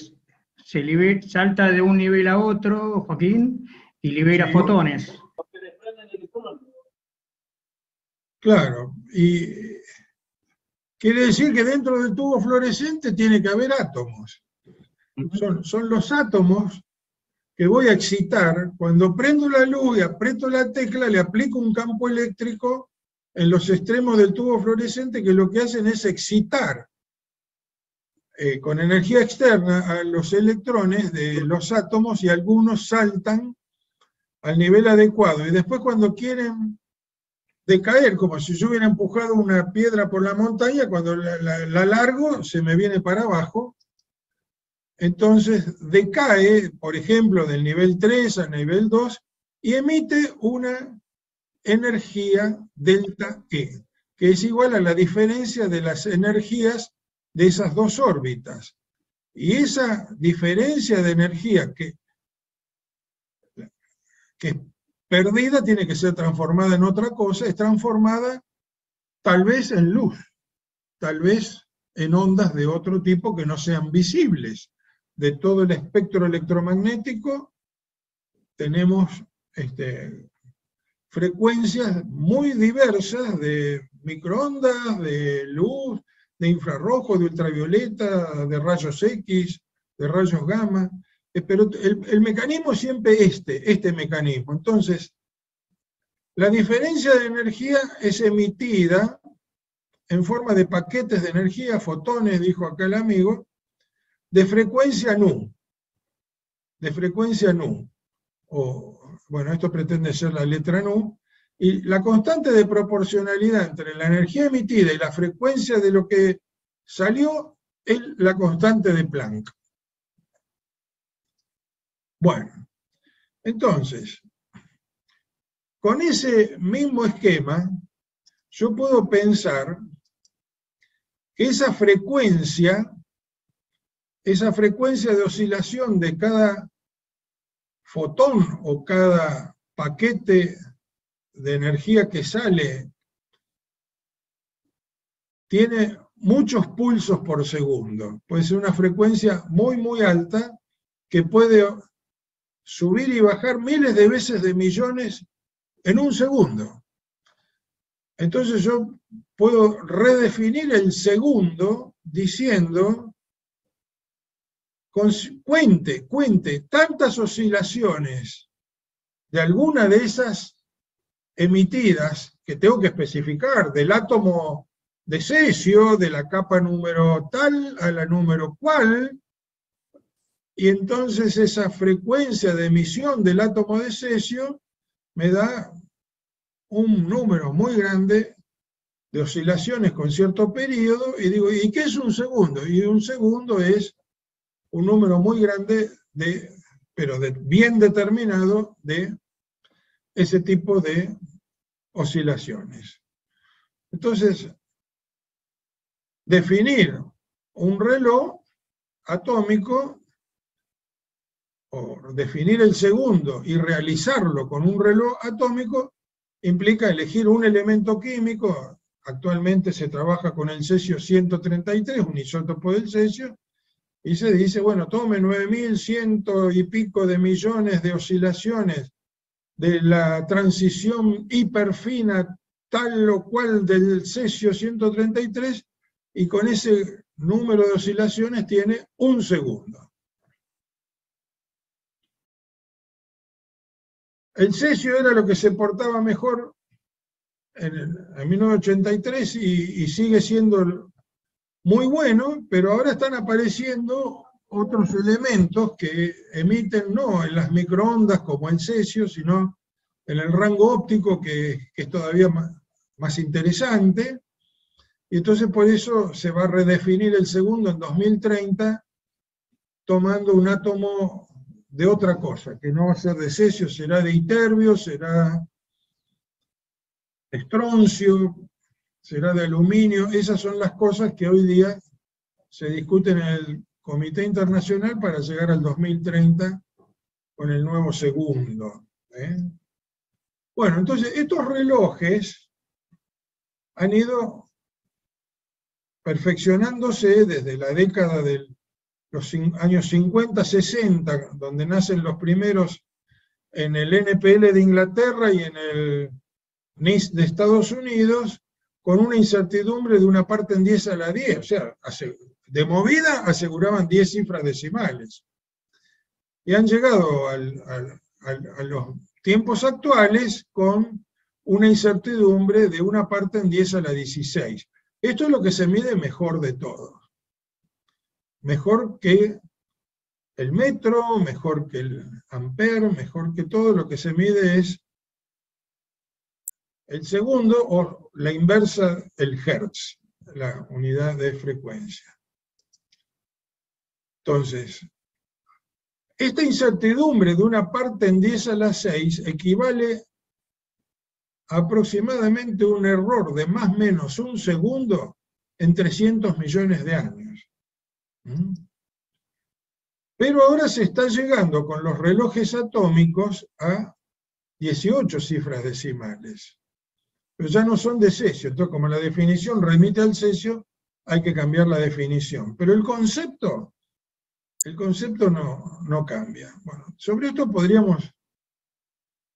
salta de un nivel a otro, Joaquín, y libera fotones. Claro, y quiere decir que dentro del tubo fluorescente tiene que haber átomos. Son los átomos que voy a excitar. Cuando prendo la luz y aprieto la tecla, le aplico un campo eléctrico en los extremos del tubo fluorescente que lo que hacen es excitar con energía externa a los electrones de los átomos, y algunos saltan al nivel adecuado. Y después, cuando quieren decaer, como si yo hubiera empujado una piedra por la montaña, cuando la largo se me viene para abajo. Entonces decae, por ejemplo, del nivel 3 al nivel 2 y emite una energía delta E, que es igual a la diferencia de las energías de esas dos órbitas. Y esa diferencia de energía que es perdida tiene que ser transformada en otra cosa, es transformada tal vez en luz, tal vez en ondas de otro tipo que no sean visibles. De todo el espectro electromagnético tenemos frecuencias muy diversas de microondas, de luz, de infrarrojo, de ultravioleta, de rayos X, de rayos gamma, pero el mecanismo es siempre este mecanismo. Entonces, la diferencia de energía es emitida en forma de paquetes de energía, fotones, dijo acá el amigo, de frecuencia nu. bueno, esto pretende ser la letra nu, y la constante de proporcionalidad entre la energía emitida y la frecuencia de lo que salió es la constante de Planck. Bueno, entonces, con ese mismo esquema, yo puedo pensar que esa frecuencia de oscilación de cada fotón o cada paquete de energía que sale tiene muchos pulsos por segundo. Puede ser una frecuencia muy, muy alta que puede subir y bajar miles de veces de millones en un segundo. Entonces yo puedo redefinir el segundo diciendo, cuente tantas oscilaciones de alguna de esas emitidas que tengo que especificar, del átomo de cesio, de la capa número tal a la número cual, y entonces esa frecuencia de emisión del átomo de cesio me da un número muy grande de oscilaciones con cierto periodo, y digo, ¿y qué es un segundo? Y un segundo es un número muy grande, pero bien determinado, de ese tipo de oscilaciones. Entonces, definir un reloj atómico, o definir el segundo y realizarlo con un reloj atómico, implica elegir un elemento químico. Actualmente se trabaja con el cesio 133, un isótopo del cesio, y se dice, bueno, tome 9.100 y pico de millones de oscilaciones de la transición hiperfina tal o cual del cesio 133, y con ese número de oscilaciones tiene un segundo. El cesio era lo que se portaba mejor en 1983 y sigue siendo muy bueno, pero ahora están apareciendo otros elementos que emiten no en las microondas como el cesio, sino en el rango óptico, que es todavía más interesante, y entonces por eso se va a redefinir el segundo en 2030, tomando un átomo de otra cosa, que no va a ser de cesio, será de iterbio, será de estroncio, será de aluminio. Esas son las cosas que hoy día se discuten en el Comité Internacional para llegar al 2030 con el nuevo segundo. Bueno, entonces estos relojes han ido perfeccionándose desde la década de los años 50, 60, donde nacen los primeros en el NPL de Inglaterra y en el NIST de Estados Unidos, con una incertidumbre de una parte en 10 a la 10, o sea, de movida aseguraban 10 cifras decimales. Y han llegado a los tiempos actuales con una incertidumbre de una parte en 10 a la 16. Esto es lo que se mide mejor de todo. Mejor que el metro, mejor que el ampere, mejor que todo, lo que se mide es el segundo, o la inversa, el hertz, la unidad de frecuencia. Entonces, esta incertidumbre de una parte en 10 a la 6 equivale a aproximadamente un error de más o menos un segundo en 300 millones de años. Pero ahora se está llegando con los relojes atómicos a 18 cifras decimales. Pero ya no son de cesio, entonces como la definición remite al cesio, hay que cambiar la definición. Pero el concepto no cambia. Bueno, sobre esto podríamos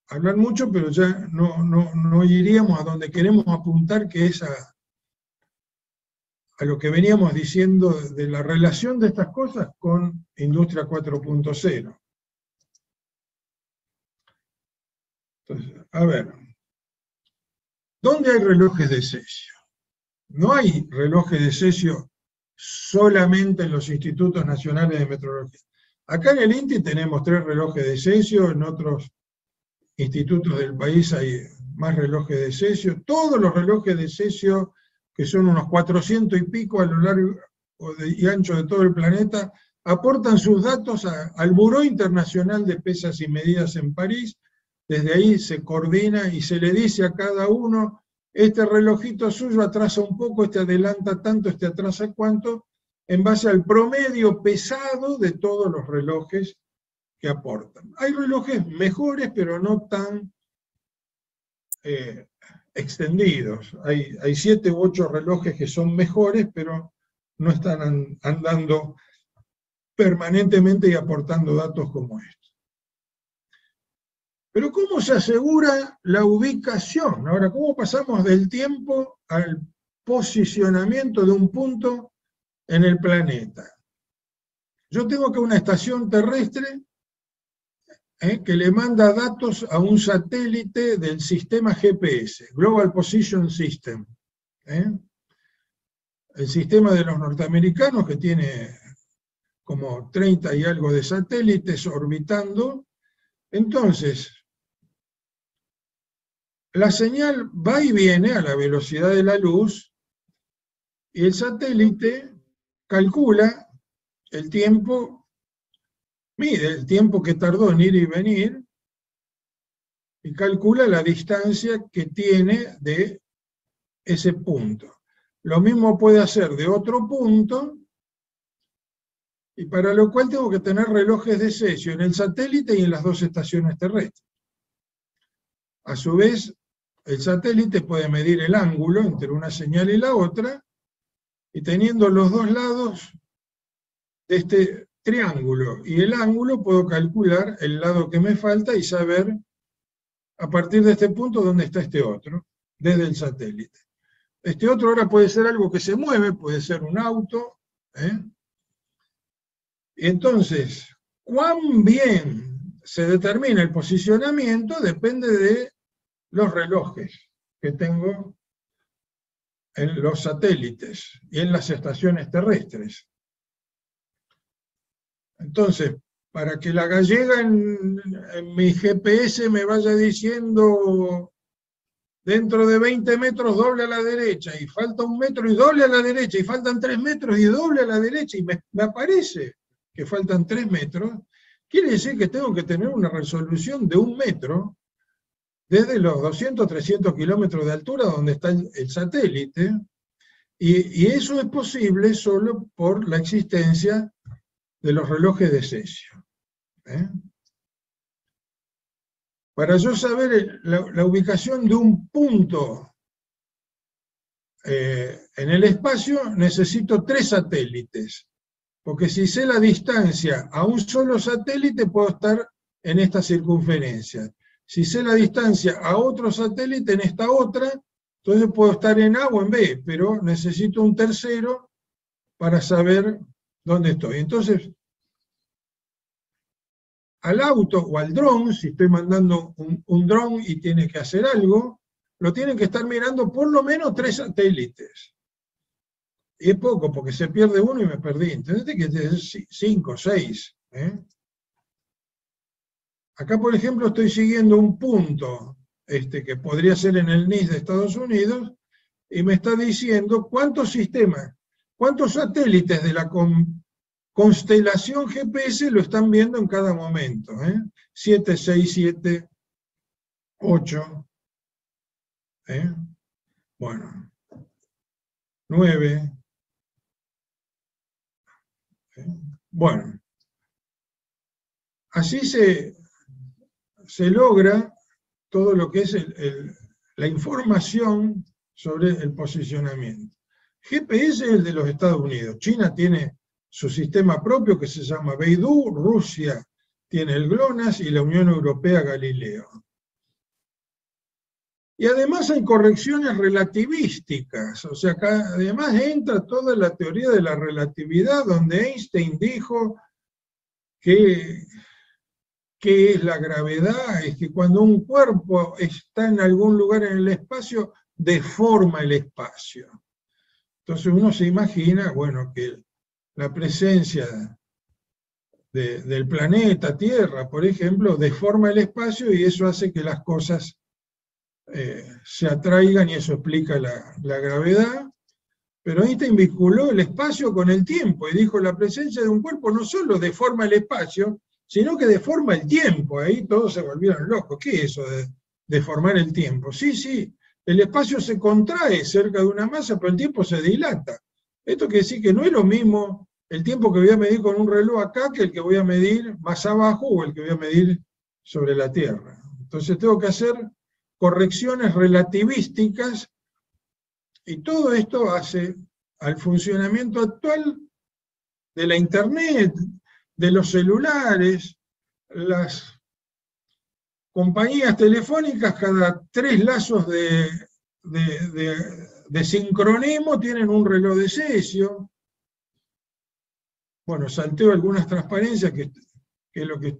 hablar mucho, pero ya no iríamos a donde queremos apuntar, que es a lo que veníamos diciendo de la relación de estas cosas con Industria 4.0. Entonces, a ver, ¿dónde hay relojes de cesio? No hay relojes de cesio solamente en los institutos nacionales de metrología. Acá en el INTI tenemos 3 relojes de cesio, en otros institutos del país hay más relojes de cesio. Todos los relojes de cesio, que son unos 400 y pico a lo largo y ancho de todo el planeta, aportan sus datos al Buró Internacional de Pesas y Medidas en París. Desde ahí se coordina y se le dice a cada uno, este relojito suyo atrasa un poco, este adelanta tanto, este atrasa cuánto, en base al promedio pesado de todos los relojes que aportan. Hay relojes mejores, pero no tan extendidos. Hay 7 u 8 relojes que son mejores, pero no están andando permanentemente y aportando datos como estos. Pero ¿cómo se asegura la ubicación? Ahora, ¿cómo pasamos del tiempo al posicionamiento de un punto en el planeta? Yo tengo que una estación terrestre que le manda datos a un satélite del sistema GPS, Global Position System. El sistema de los norteamericanos, que tiene como 30 y algo de satélites orbitando. Entonces, la señal va y viene a la velocidad de la luz, y el satélite calcula el tiempo, mide el tiempo que tardó en ir y venir, y calcula la distancia que tiene de ese punto. Lo mismo puede hacer de otro punto, y para lo cual tengo que tener relojes de cesio en el satélite y en las 2 estaciones terrestres. A su vez, el satélite puede medir el ángulo entre una señal y la otra, y teniendo los 2 lados de este triángulo y el ángulo, puedo calcular el lado que me falta y saber a partir de este punto dónde está este otro, desde el satélite. Este otro ahora puede ser algo que se mueve, puede ser un auto. Entonces, cuán bien se determina el posicionamiento depende de los relojes que tengo en los satélites y en las estaciones terrestres. Entonces, para que la gallega en mi GPS me vaya diciendo dentro de 20 metros doble a la derecha, y falta 1 metro y doble a la derecha, y faltan 3 metros y doble a la derecha, y me aparece que faltan 3 metros, quiere decir que tengo que tener una resolución de 1 metro desde los 200, 300 kilómetros de altura donde está el satélite, y eso es posible solo por la existencia de los relojes de cesio. Para yo saber la ubicación de un punto en el espacio, necesito 3 satélites, porque si sé la distancia a un solo satélite, puedo estar en esta circunferencia. Si sé la distancia a otro satélite en esta otra, entonces puedo estar en A o en B, pero necesito un tercero para saber dónde estoy. Entonces, al auto o al dron, si estoy mandando un dron y tiene que hacer algo, lo tienen que estar mirando por lo menos 3 satélites. Y es poco, porque se pierde uno y me perdí. Entonces hay que tener 5, 6. Acá, por ejemplo, estoy siguiendo un punto que podría ser en el NIS de Estados Unidos, y me está diciendo cuántos sistemas, cuántos satélites de la constelación GPS lo están viendo en cada momento. 7, 6, 7, 8. Bueno, 9. Bueno, así se logra todo lo que es la información sobre el posicionamiento. GPS es el de los Estados Unidos. China tiene su sistema propio que se llama Beidou, Rusia tiene el GLONASS y la Unión Europea Galileo. Y además hay correcciones relativísticas, o sea, acá además entra toda la teoría de la relatividad, donde Einstein dijo que ¿qué es la gravedad? Es que cuando un cuerpo está en algún lugar en el espacio, deforma el espacio. Entonces uno se imagina, bueno, que la presencia del planeta Tierra, por ejemplo, deforma el espacio y eso hace que las cosas se atraigan y eso explica la gravedad. Pero Einstein vinculó el espacio con el tiempo y dijo, la presencia de un cuerpo no solo deforma el espacio, sino que deforma el tiempo. Ahí todos se volvieron locos. ¿Qué es eso de deformar el tiempo? Sí, el espacio se contrae cerca de una masa, pero el tiempo se dilata. Esto quiere decir que no es lo mismo el tiempo que voy a medir con un reloj acá que el que voy a medir más abajo o el que voy a medir sobre la Tierra. Entonces tengo que hacer correcciones relativísticas y todo esto hace al funcionamiento actual de la Internet, de los celulares, las compañías telefónicas, cada 3 lazos de sincronismo tienen un reloj de cesio. Bueno, salteo algunas transparencias, que es lo que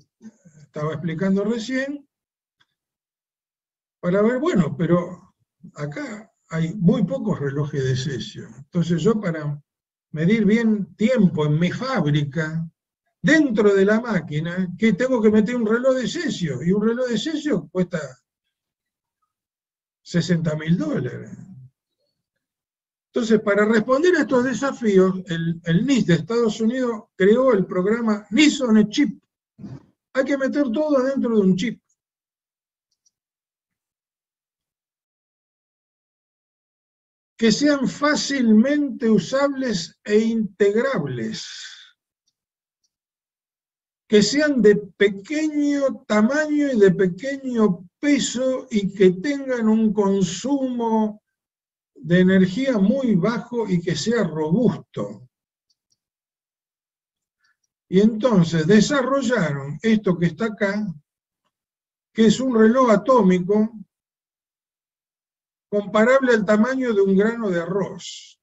estaba explicando recién, para ver, bueno, pero acá hay muy pocos relojes de cesio. Entonces yo, para medir bien tiempo en mi fábrica, dentro de la máquina, que tengo que meter un reloj de cesio, y un reloj de cesio cuesta $60.000. Entonces, para responder a estos desafíos, el NIST de Estados Unidos creó el programa NIST on a Chip. Hay que meter todo dentro de un chip. Que sean fácilmente usables e integrables, que sean de pequeño tamaño y de pequeño peso y que tengan un consumo de energía muy bajo y que sea robusto. Y entonces desarrollaron esto que está acá, que es un reloj atómico comparable al tamaño de un grano de arroz.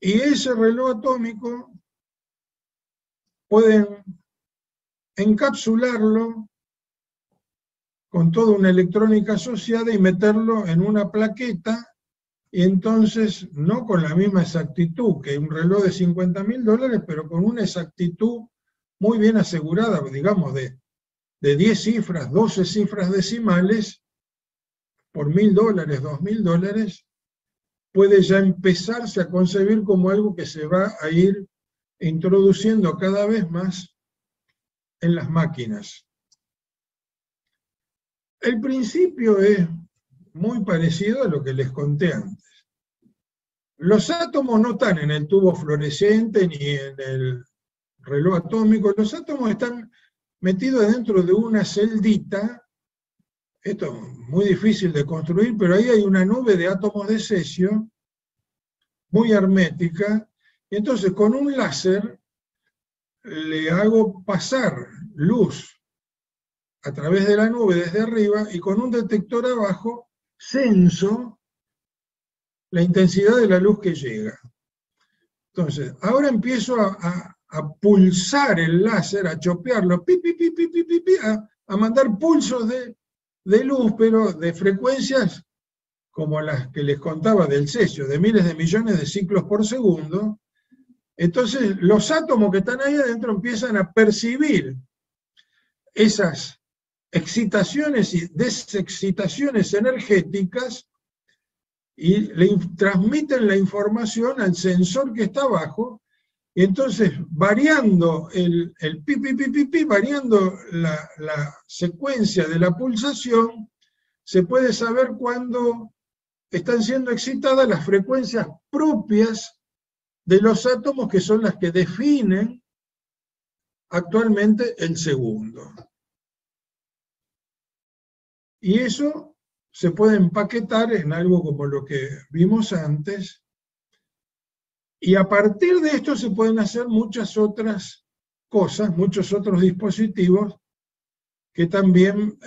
Y ese reloj atómico pueden encapsularlo con toda una electrónica asociada y meterlo en una plaqueta, y entonces no con la misma exactitud que un reloj de $50.000, pero con una exactitud muy bien asegurada, digamos de 10 cifras, 12 cifras decimales, por $1.000, $2.000, puede ya empezarse a concebir como algo que se va a ir introduciendo cada vez más en las máquinas. El principio es muy parecido a lo que les conté antes. Los átomos no están en el tubo fluorescente ni en el reloj atómico, los átomos están metidos dentro de una celdita. Esto es muy difícil de construir, pero ahí hay una nube de átomos de cesio, muy hermética, y entonces con un láser le hago pasar luz a través de la nube desde arriba, y con un detector abajo censo la intensidad de la luz que llega. Entonces, ahora empiezo a pulsar el láser, a chopearlo, a mandar pulsos de luz, pero de frecuencias como las que les contaba del cesio, de miles de millones de ciclos por segundo. Entonces los átomos que están ahí adentro empiezan a percibir esas excitaciones y desexcitaciones energéticas y le transmiten la información al sensor que está abajo, y entonces variando variando la secuencia de la pulsación, se puede saber cuándo están siendo excitadas las frecuencias propias de los átomos, que son las que definen actualmente el segundo. Y eso se puede empaquetar en algo como lo que vimos antes, y a partir de esto se pueden hacer muchas otras cosas, muchos otros dispositivos que también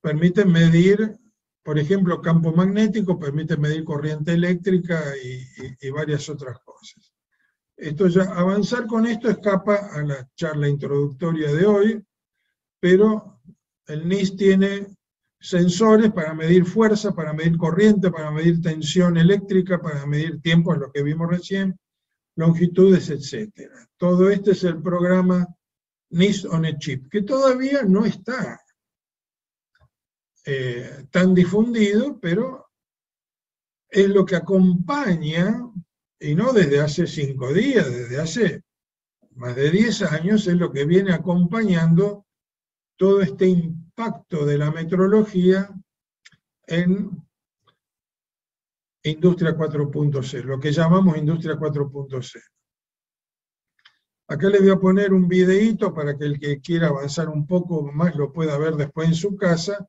permiten medir, por ejemplo, campo magnético, permiten medir corriente eléctrica y varias otras cosas. Esto ya, avanzar con esto escapa a la charla introductoria de hoy, pero el NIST tiene sensores para medir fuerza, para medir corriente, para medir tensión eléctrica, para medir tiempo, es lo que vimos recién, longitudes, etc. Todo este es el programa NIS on a Chip, que todavía no está tan difundido, pero es lo que acompaña, y no desde hace 5 días, desde hace más de 10 años, es lo que viene acompañando todo este impacto de la metrología en Industria 4.0, lo que llamamos Industria 4.0. Acá les voy a poner un videíto para que el que quiera avanzar un poco más lo pueda ver después en su casa,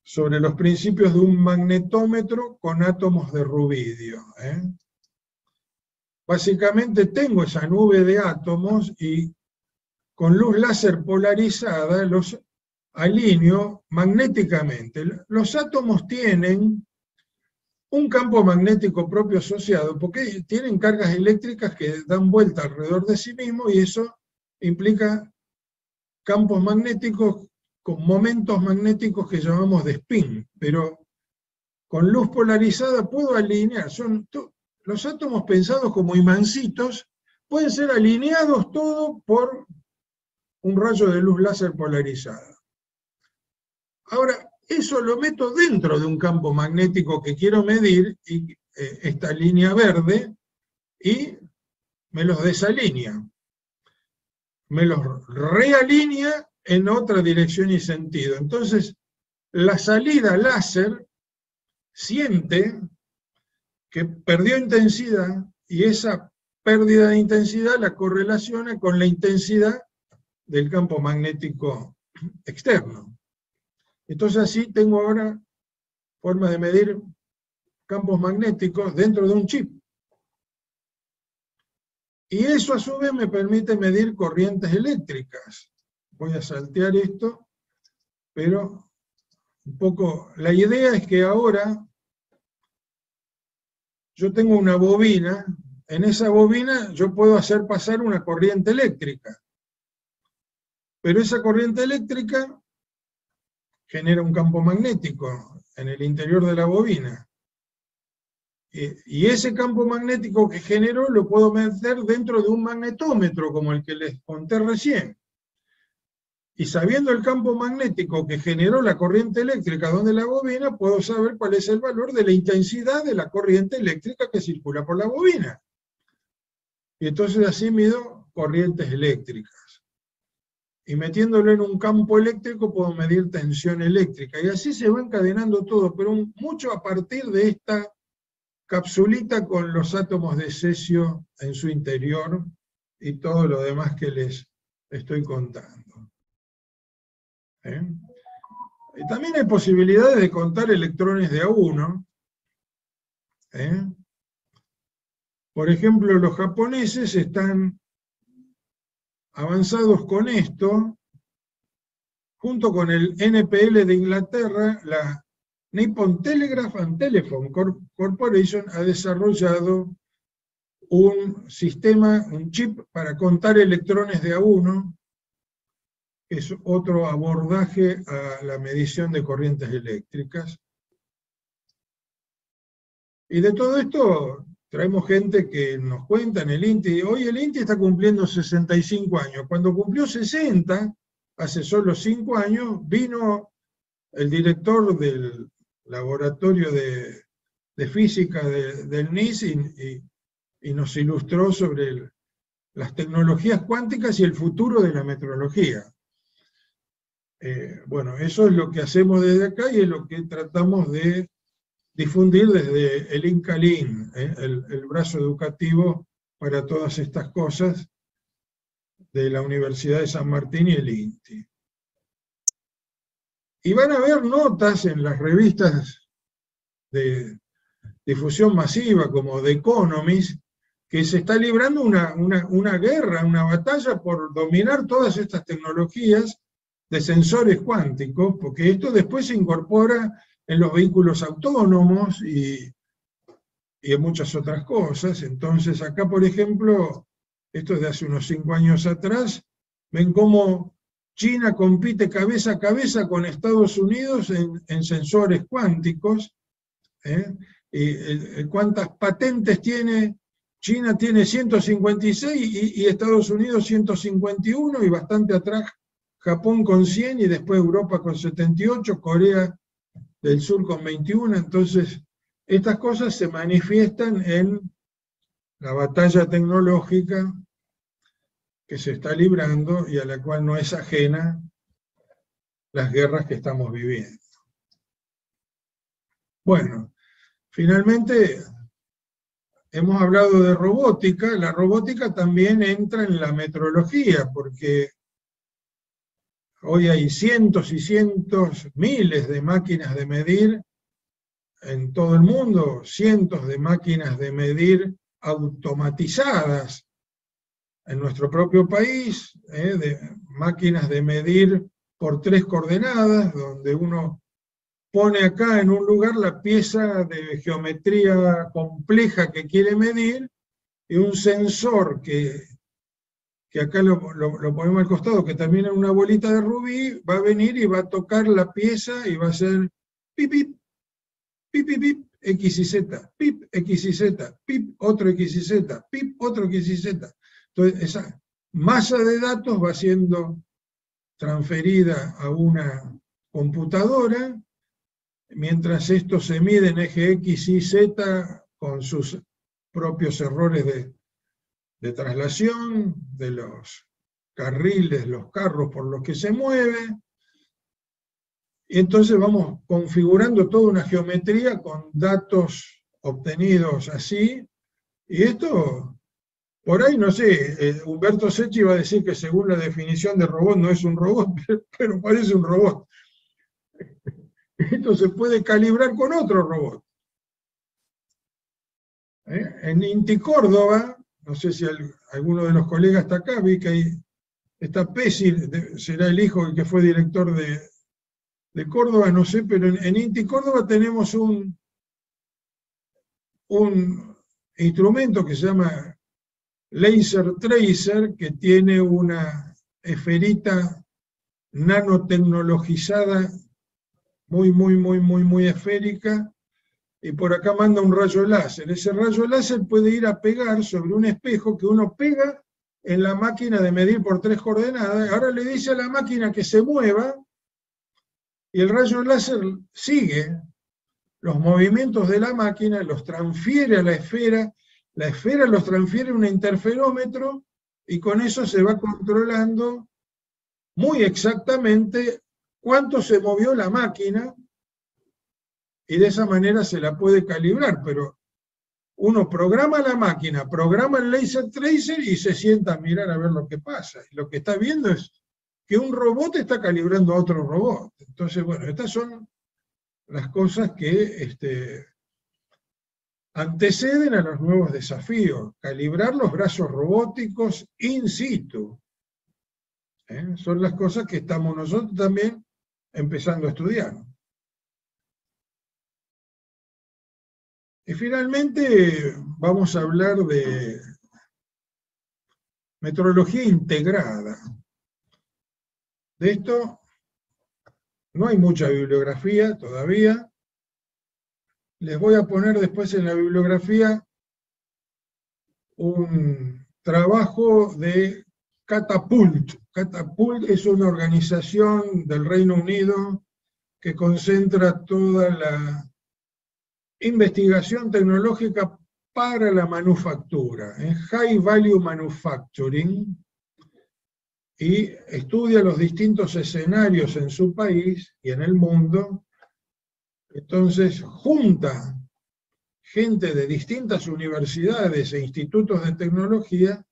sobre los principios de un magnetómetro con átomos de rubidio. Básicamente tengo esa nube de átomos y con luz láser polarizada los alineo magnéticamente. Los átomos tienen un campo magnético propio asociado, porque tienen cargas eléctricas que dan vuelta alrededor de sí mismos y eso implica campos magnéticos con momentos magnéticos que llamamos de spin, pero con luz polarizada puedo alinear. Los átomos pensados como imancitos pueden ser alineados todo por un rayo de luz láser polarizada. Ahora, eso lo meto dentro de un campo magnético que quiero medir, y esta línea verde, y me los desalinea. Me los realinea en otra dirección y sentido. Entonces, la salida láser siente que perdió intensidad, y esa pérdida de intensidad la correlaciona con la intensidad del campo magnético externo. Entonces así tengo ahora forma de medir campos magnéticos dentro de un chip. Y eso a su vez me permite medir corrientes eléctricas. Voy a saltear esto, pero un poco, la idea es que ahora yo tengo una bobina, en esa bobina yo puedo hacer pasar una corriente eléctrica, pero esa corriente eléctrica genera un campo magnético en el interior de la bobina. Y ese campo magnético que generó lo puedo meter dentro de un magnetómetro, como el que les conté recién. Y sabiendo el campo magnético que generó la corriente eléctrica donde la bobina, puedo saber cuál es el valor de la intensidad de la corriente eléctrica que circula por la bobina. Y entonces así mido corrientes eléctricas. Y metiéndolo en un campo eléctrico puedo medir tensión eléctrica. Y así se va encadenando todo, pero mucho a partir de esta capsulita con los átomos de cesio en su interior y todo lo demás que les estoy contando. Y también hay posibilidades de contar electrones de a uno. Por ejemplo, los japoneses están avanzados con esto, junto con el NPL de Inglaterra. La Nippon Telegraph and Telephone Corporation ha desarrollado un sistema, un chip para contar electrones de a uno, que es otro abordaje a la medición de corrientes eléctricas. Y de todo esto traemos gente que nos cuenta en el INTI. Hoy el INTI está cumpliendo 65 años. Cuando cumplió 60, hace solo 5 años, vino el director del laboratorio de física del NIS y nos ilustró sobre las tecnologías cuánticas y el futuro de la metrología. Bueno, eso es lo que hacemos desde acá y es lo que tratamos de difundir desde el INCALIN, el brazo educativo para todas estas cosas de la Universidad de San Martín y el INTI. Y van a haber notas en las revistas de difusión masiva como The Economist, que se está librando una guerra, una batalla por dominar todas estas tecnologías de sensores cuánticos, porque esto después se incorpora en los vehículos autónomos y en muchas otras cosas. Entonces acá, por ejemplo, esto es de hace unos 5 años atrás, ven cómo China compite cabeza a cabeza con Estados Unidos en sensores cuánticos, y cuántas patentes tiene China tiene 156 y Estados Unidos 151, y bastante atrás Japón con 100, y después Europa con 78, Corea del Sur con 21. Entonces, estas cosas se manifiestan en la batalla tecnológica que se está librando y a la cual no es ajena las guerras que estamos viviendo. Bueno, finalmente hemos hablado de robótica. La robótica también entra en la metrología, porque hoy hay cientos y cientos, miles de máquinas de medir en todo el mundo, cientos de máquinas de medir automatizadas en nuestro propio país, de máquinas de medir por 3 coordenadas, donde uno pone acá en un lugar la pieza de geometría compleja que quiere medir, y un sensor que acá lo ponemos al costado, que termina en una bolita de rubí, va a venir y va a tocar la pieza y va a hacer pip, pip, pip, pip, pip, X y Z, pip, X y Z, pip, otro X y Z, pip, otro X y Z. Entonces, esa masa de datos va siendo transferida a una computadora, mientras esto se mide en eje X y Z con sus propios errores de traslación, de los carriles, los carros por los que se mueve, y entonces vamos configurando toda una geometría con datos obtenidos así, y esto, por ahí, no sé, Humberto Secchi va a decir que según la definición de robot no es un robot, pero parece un robot. Esto se puede calibrar con otro robot. En INTI Córdoba, no sé si alguno de los colegas está acá, vi que está Pesci, será el hijo que fue director de Córdoba, no sé, pero en INTI Córdoba tenemos un instrumento que se llama Laser Tracer, que tiene una esferita nanotecnologizada muy esférica, y por acá manda un rayo láser. Ese rayo láser puede ir a pegar sobre un espejo que uno pega en la máquina de medir por 3 coordenadas. Ahora le dice a la máquina que se mueva, y el rayo láser sigue los movimientos de la máquina, los transfiere a la esfera los transfiere a un interferómetro, y con eso se va controlando muy exactamente cuánto se movió la máquina, y de esa manera se la puede calibrar. Pero uno programa la máquina, programa el laser tracer y se sienta a mirar a ver lo que pasa. Y lo que está viendo es que un robot está calibrando a otro robot. Entonces, bueno, estas son las cosas que anteceden a los nuevos desafíos. Calibrar los brazos robóticos in situ. Son las cosas que estamos nosotros también empezando a estudiar. Y finalmente vamos a hablar de metrología integrada. De esto no hay mucha bibliografía todavía. Les voy a poner después en la bibliografía un trabajo de Catapult. Catapult es una organización del Reino Unido que concentra toda la investigación tecnológica para la manufactura, en High Value Manufacturing, y estudia los distintos escenarios en su país y en el mundo. Entonces junta gente de distintas universidades e institutos de tecnología,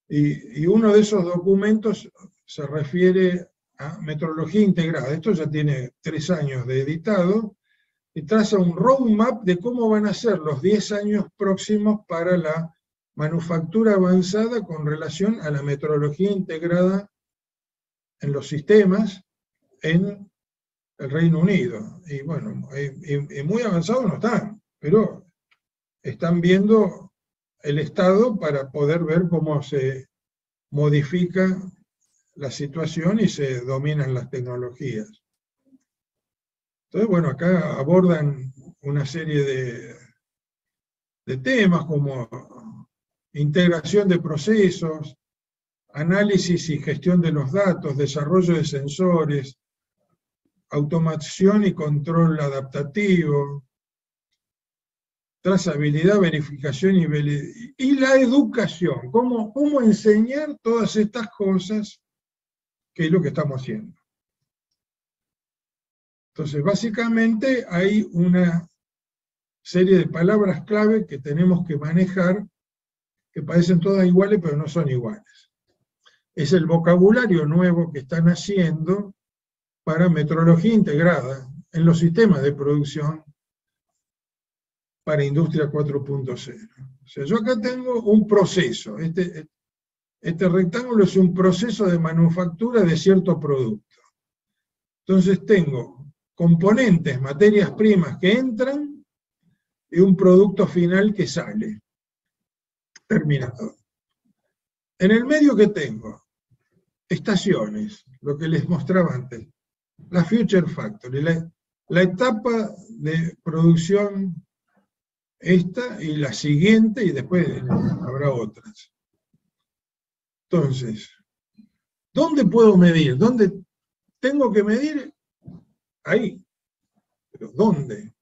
y uno de esos documentos se refiere a metrología integrada. Esto ya tiene 3 años de editado, y traza un roadmap de cómo van a ser los 10 años próximos para la manufactura avanzada con relación a la metrología integrada en los sistemas en el Reino Unido. Y bueno, muy avanzados no están, pero están viendo el estado para poder ver cómo se modifica la situación y se dominan las tecnologías. Entonces, bueno, acá abordan una serie de temas como integración de procesos, análisis y gestión de los datos, desarrollo de sensores, automación y control adaptativo, trazabilidad, verificación y la educación, cómo enseñar todas estas cosas, que es lo que estamos haciendo. Entonces, básicamente hay una serie de palabras clave que tenemos que manejar, que parecen todas iguales, pero no son iguales. Es el vocabulario nuevo que están haciendo para metrología integrada en los sistemas de producción para Industria 4.0. O sea, yo acá tengo un proceso. Este rectángulo es un proceso de manufactura de cierto producto. Entonces tengo componentes, materias primas que entran y un producto final que sale, terminado. En el medio que tengo, estaciones, lo que les mostraba antes, la Future Factory, la etapa de producción esta y la siguiente, y después habrá otras. Entonces, ¿dónde puedo medir? ¿Dónde tengo que medir? Ahí. ¿Pero dónde?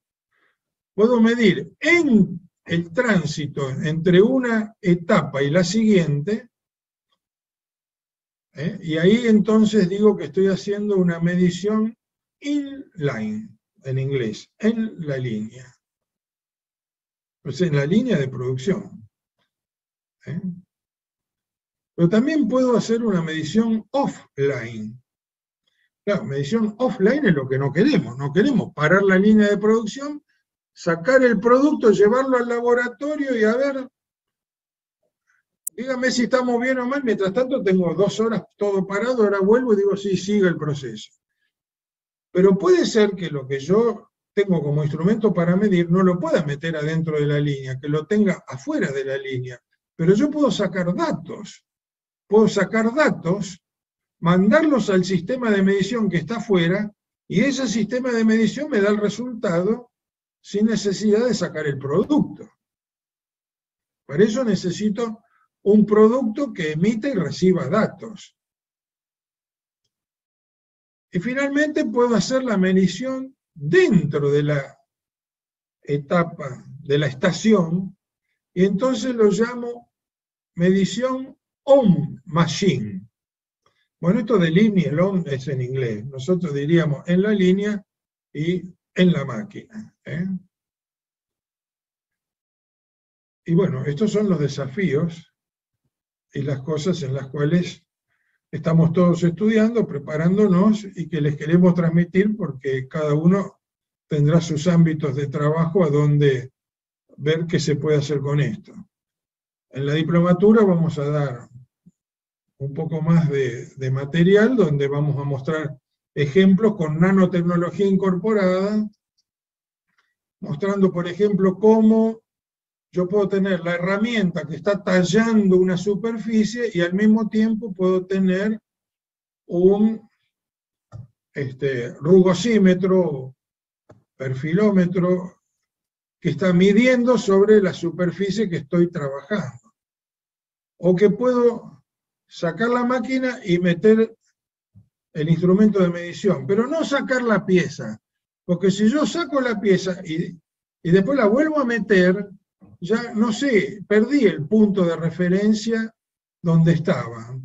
Puedo medir en el tránsito entre una etapa y la siguiente, y ahí entonces digo que estoy haciendo una medición in-line, en inglés, en la línea. Pues en la línea de producción. Pero también puedo hacer una medición offline. Claro, medición offline es lo que no queremos. No queremos parar la línea de producción, sacar el producto, llevarlo al laboratorio y a ver, dígame si estamos bien o mal. Mientras tanto tengo 2 horas todo parado, ahora vuelvo y digo, sí, sigue el proceso. Pero puede ser que lo que yo tengo como instrumento para medir no lo pueda meter adentro de la línea, que lo tenga afuera de la línea. Pero yo puedo sacar datos. Puedo sacar datos, mandarlos al sistema de medición que está afuera, y ese sistema de medición me da el resultado sin necesidad de sacar el producto. Para eso necesito un producto que emita y reciba datos. Y finalmente puedo hacer la medición dentro de la etapa, de la estación, y entonces lo llamo medición on machine. Bueno, esto de línea, el on es en inglés. Nosotros diríamos en la línea y en la máquina. Y bueno, estos son los desafíos y las cosas en las cuales estamos todos estudiando, preparándonos y que les queremos transmitir porque cada uno tendrá sus ámbitos de trabajo a donde ver qué se puede hacer con esto. En la diplomatura vamos a dar un poco más de material donde vamos a mostrar ejemplos con nanotecnología incorporada, mostrando, por ejemplo, cómo yo puedo tener la herramienta que está tallando una superficie y al mismo tiempo puedo tener un rugosímetro, perfilómetro, que está midiendo sobre la superficie que estoy trabajando. O que puedo sacar la máquina y meter el instrumento de medición, pero no sacar la pieza, porque si yo saco la pieza y después la vuelvo a meter, ya no sé, perdí el punto de referencia donde estaba.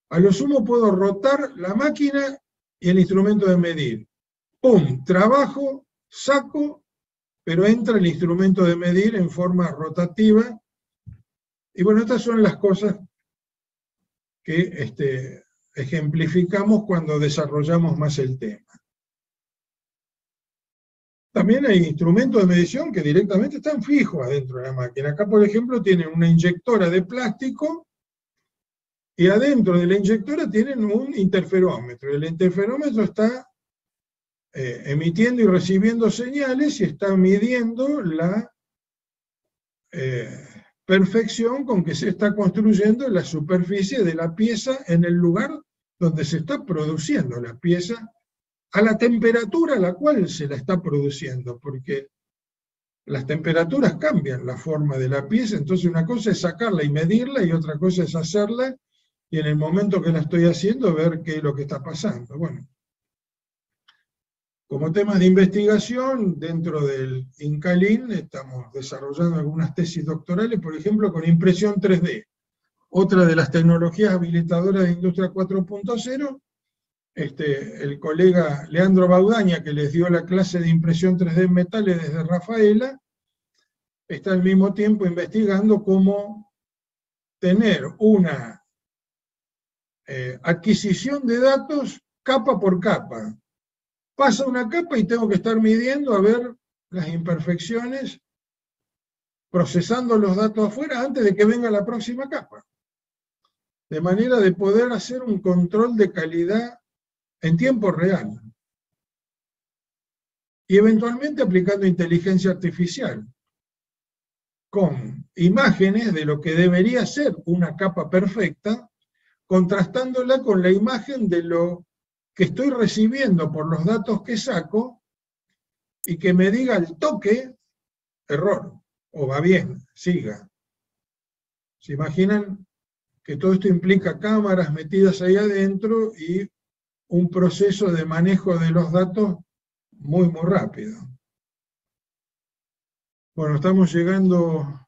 A lo sumo puedo rotar la máquina y el instrumento de medir. ¡Pum! Trabajo, saco, pero entra el instrumento de medir en forma rotativa. Y bueno, estas son las cosas que ejemplificamos cuando desarrollamos más el tema. También hay instrumentos de medición que directamente están fijos adentro de la máquina. Acá, por ejemplo, tienen una inyectora de plástico y adentro de la inyectora tienen un interferómetro. El interferómetro está emitiendo y recibiendo señales y está midiendo la perfección con que se está construyendo la superficie de la pieza en el lugar donde se está produciendo la pieza, a la temperatura a la cual se la está produciendo, porque las temperaturas cambian la forma de la pieza, entonces una cosa es sacarla y medirla y otra cosa es hacerla y en el momento que la estoy haciendo ver qué es lo que está pasando. Bueno, como temas de investigación, dentro del INCALIN estamos desarrollando algunas tesis doctorales, por ejemplo, con impresión 3D, otra de las tecnologías habilitadoras de Industria 4.0. El colega Leandro Baudaña, que les dio la clase de impresión 3D en metales desde Rafaela, está al mismo tiempo investigando cómo tener una adquisición de datos capa por capa. Pasa una capa y tengo que estar midiendo a ver las imperfecciones, procesando los datos afuera antes de que venga la próxima capa. De manera de poder hacer un control de calidad en tiempo real. Y eventualmente aplicando inteligencia artificial, con imágenes de lo que debería ser una capa perfecta, contrastándola con la imagen de lo que estoy recibiendo por los datos que saco y que me diga al toque, error, o va bien, siga. ¿Se imaginan que todo esto implica cámaras metidas ahí adentro y un proceso de manejo de los datos muy, muy rápido? Bueno, estamos llegando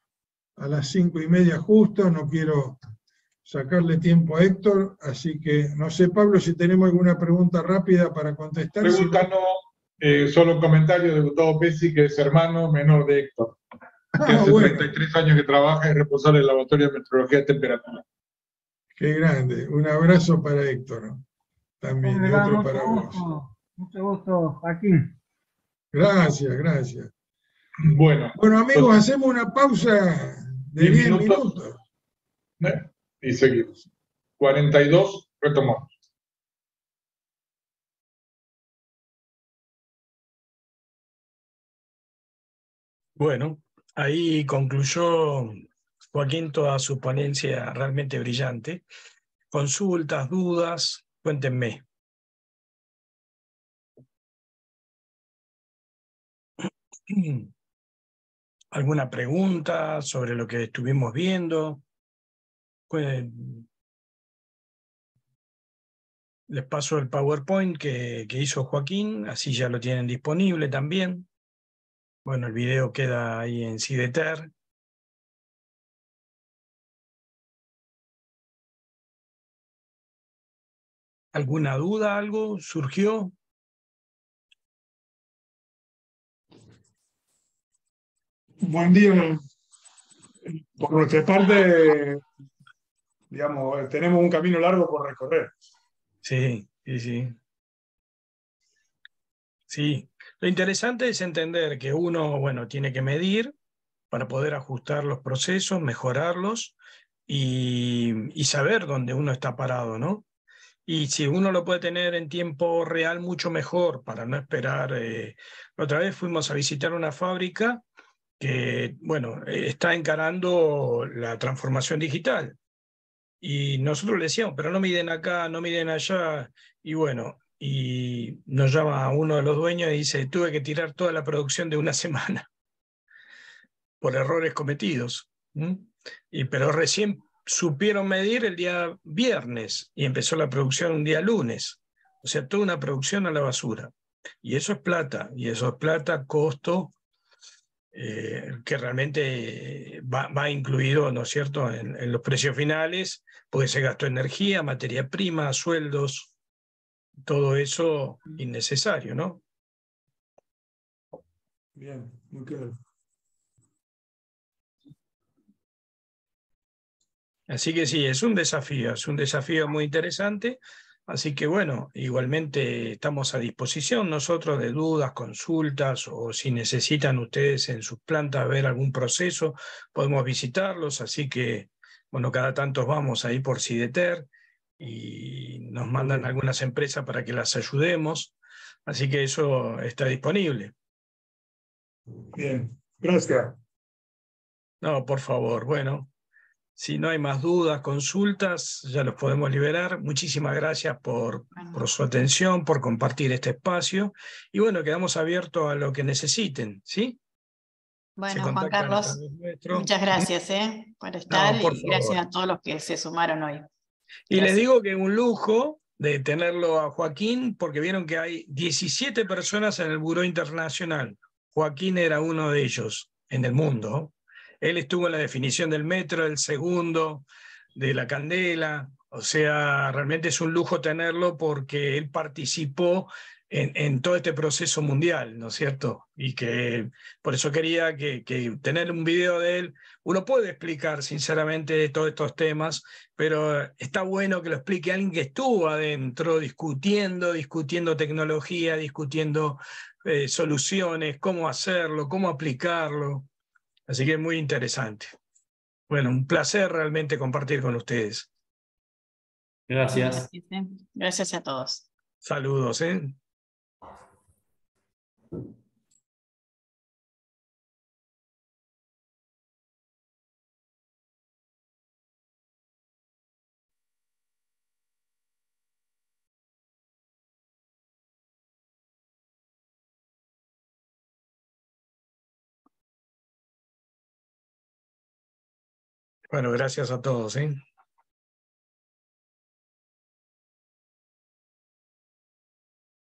a las 5:30 justo, no quiero sacarle tiempo a Héctor, así que no sé, Pablo, si tenemos alguna pregunta rápida para contestar. Pregunta no, solo un comentario de Gustavo Pesci, que es hermano menor de Héctor, que hace bueno, 33 años que trabaja y es responsable del laboratorio de metrología de temperatura. Qué grande. Un abrazo para Héctor también y otro para vos. Mucho gusto, Joaquín. Gracias, gracias. Bueno, Bueno, amigos, entonces, hacemos una pausa de 10 10 minutos. minutos. Y seguimos. 42, retomamos. Bueno, ahí concluyó Joaquín toda su ponencia realmente brillante. Consultas, dudas, cuéntenme. ¿Alguna pregunta sobre lo que estuvimos viendo? Les paso el PowerPoint que hizo Joaquín, así ya lo tienen disponible también. Bueno, el video queda ahí en CIDETER. ¿Alguna duda, algo surgió? Buen día. Por nuestra parte, digamos, tenemos un camino largo por recorrer. Sí, sí, sí. Sí, lo interesante es entender que uno, bueno, tiene que medir para poder ajustar los procesos, mejorarlos y saber dónde uno está parado, ¿no? Y si uno lo puede tener en tiempo real, mucho mejor, para no esperar. Otra vez fuimos a visitar una fábrica que, bueno, está encarando la transformación digital. Y nosotros le decíamos, pero no miden acá, no miden allá. Y bueno, y nos llama uno de los dueños y dice, tuve que tirar toda la producción de una semana por errores cometidos. Pero recién supieron medir el día viernes y empezó la producción un día lunes. O sea, toda una producción a la basura. Y eso es plata, costo, que realmente va incluido, ¿no es cierto?, en los precios finales, porque se gastó energía, materia prima, sueldos, todo eso innecesario, ¿no? Bien, muy claro. Así que sí, es un desafío muy interesante. Así que bueno, igualmente estamos a disposición nosotros de dudas, consultas, o si necesitan ustedes en sus plantas ver algún proceso, podemos visitarlos. Así que, bueno, cada tanto vamos ahí por CIDETER y nos mandan algunas empresas para que las ayudemos. Así que eso está disponible. Bien, gracias. No, por favor, bueno. Si no hay más dudas, consultas, ya los podemos liberar. Muchísimas gracias por su atención, por compartir este espacio. Y bueno, quedamos abiertos a lo que necesiten, ¿sí? Bueno, Juan contactan a Carlos, través nuestro. muchas gracias por estar No, por y gracias favor. a todos los que se sumaron hoy. Y les Gracias. digo que es un lujo de tenerlo a Joaquín, porque vieron que hay 17 personas en el Buró Internacional. Joaquín era uno de ellos en el mundo. Él estuvo en la definición del metro, el segundo, de la Candela. O sea, realmente es un lujo tenerlo porque él participó en todo este proceso mundial, ¿no es cierto? Y que por eso quería que tener un video de él. Uno puede explicar sinceramente todos estos temas, pero está bueno que lo explique alguien que estuvo adentro discutiendo tecnología, discutiendo soluciones, cómo hacerlo, cómo aplicarlo. Así que es muy interesante. Bueno, un placer realmente compartir con ustedes. Gracias. Gracias a todos. Saludos, ¿eh? Bueno, gracias a todos, ¿eh?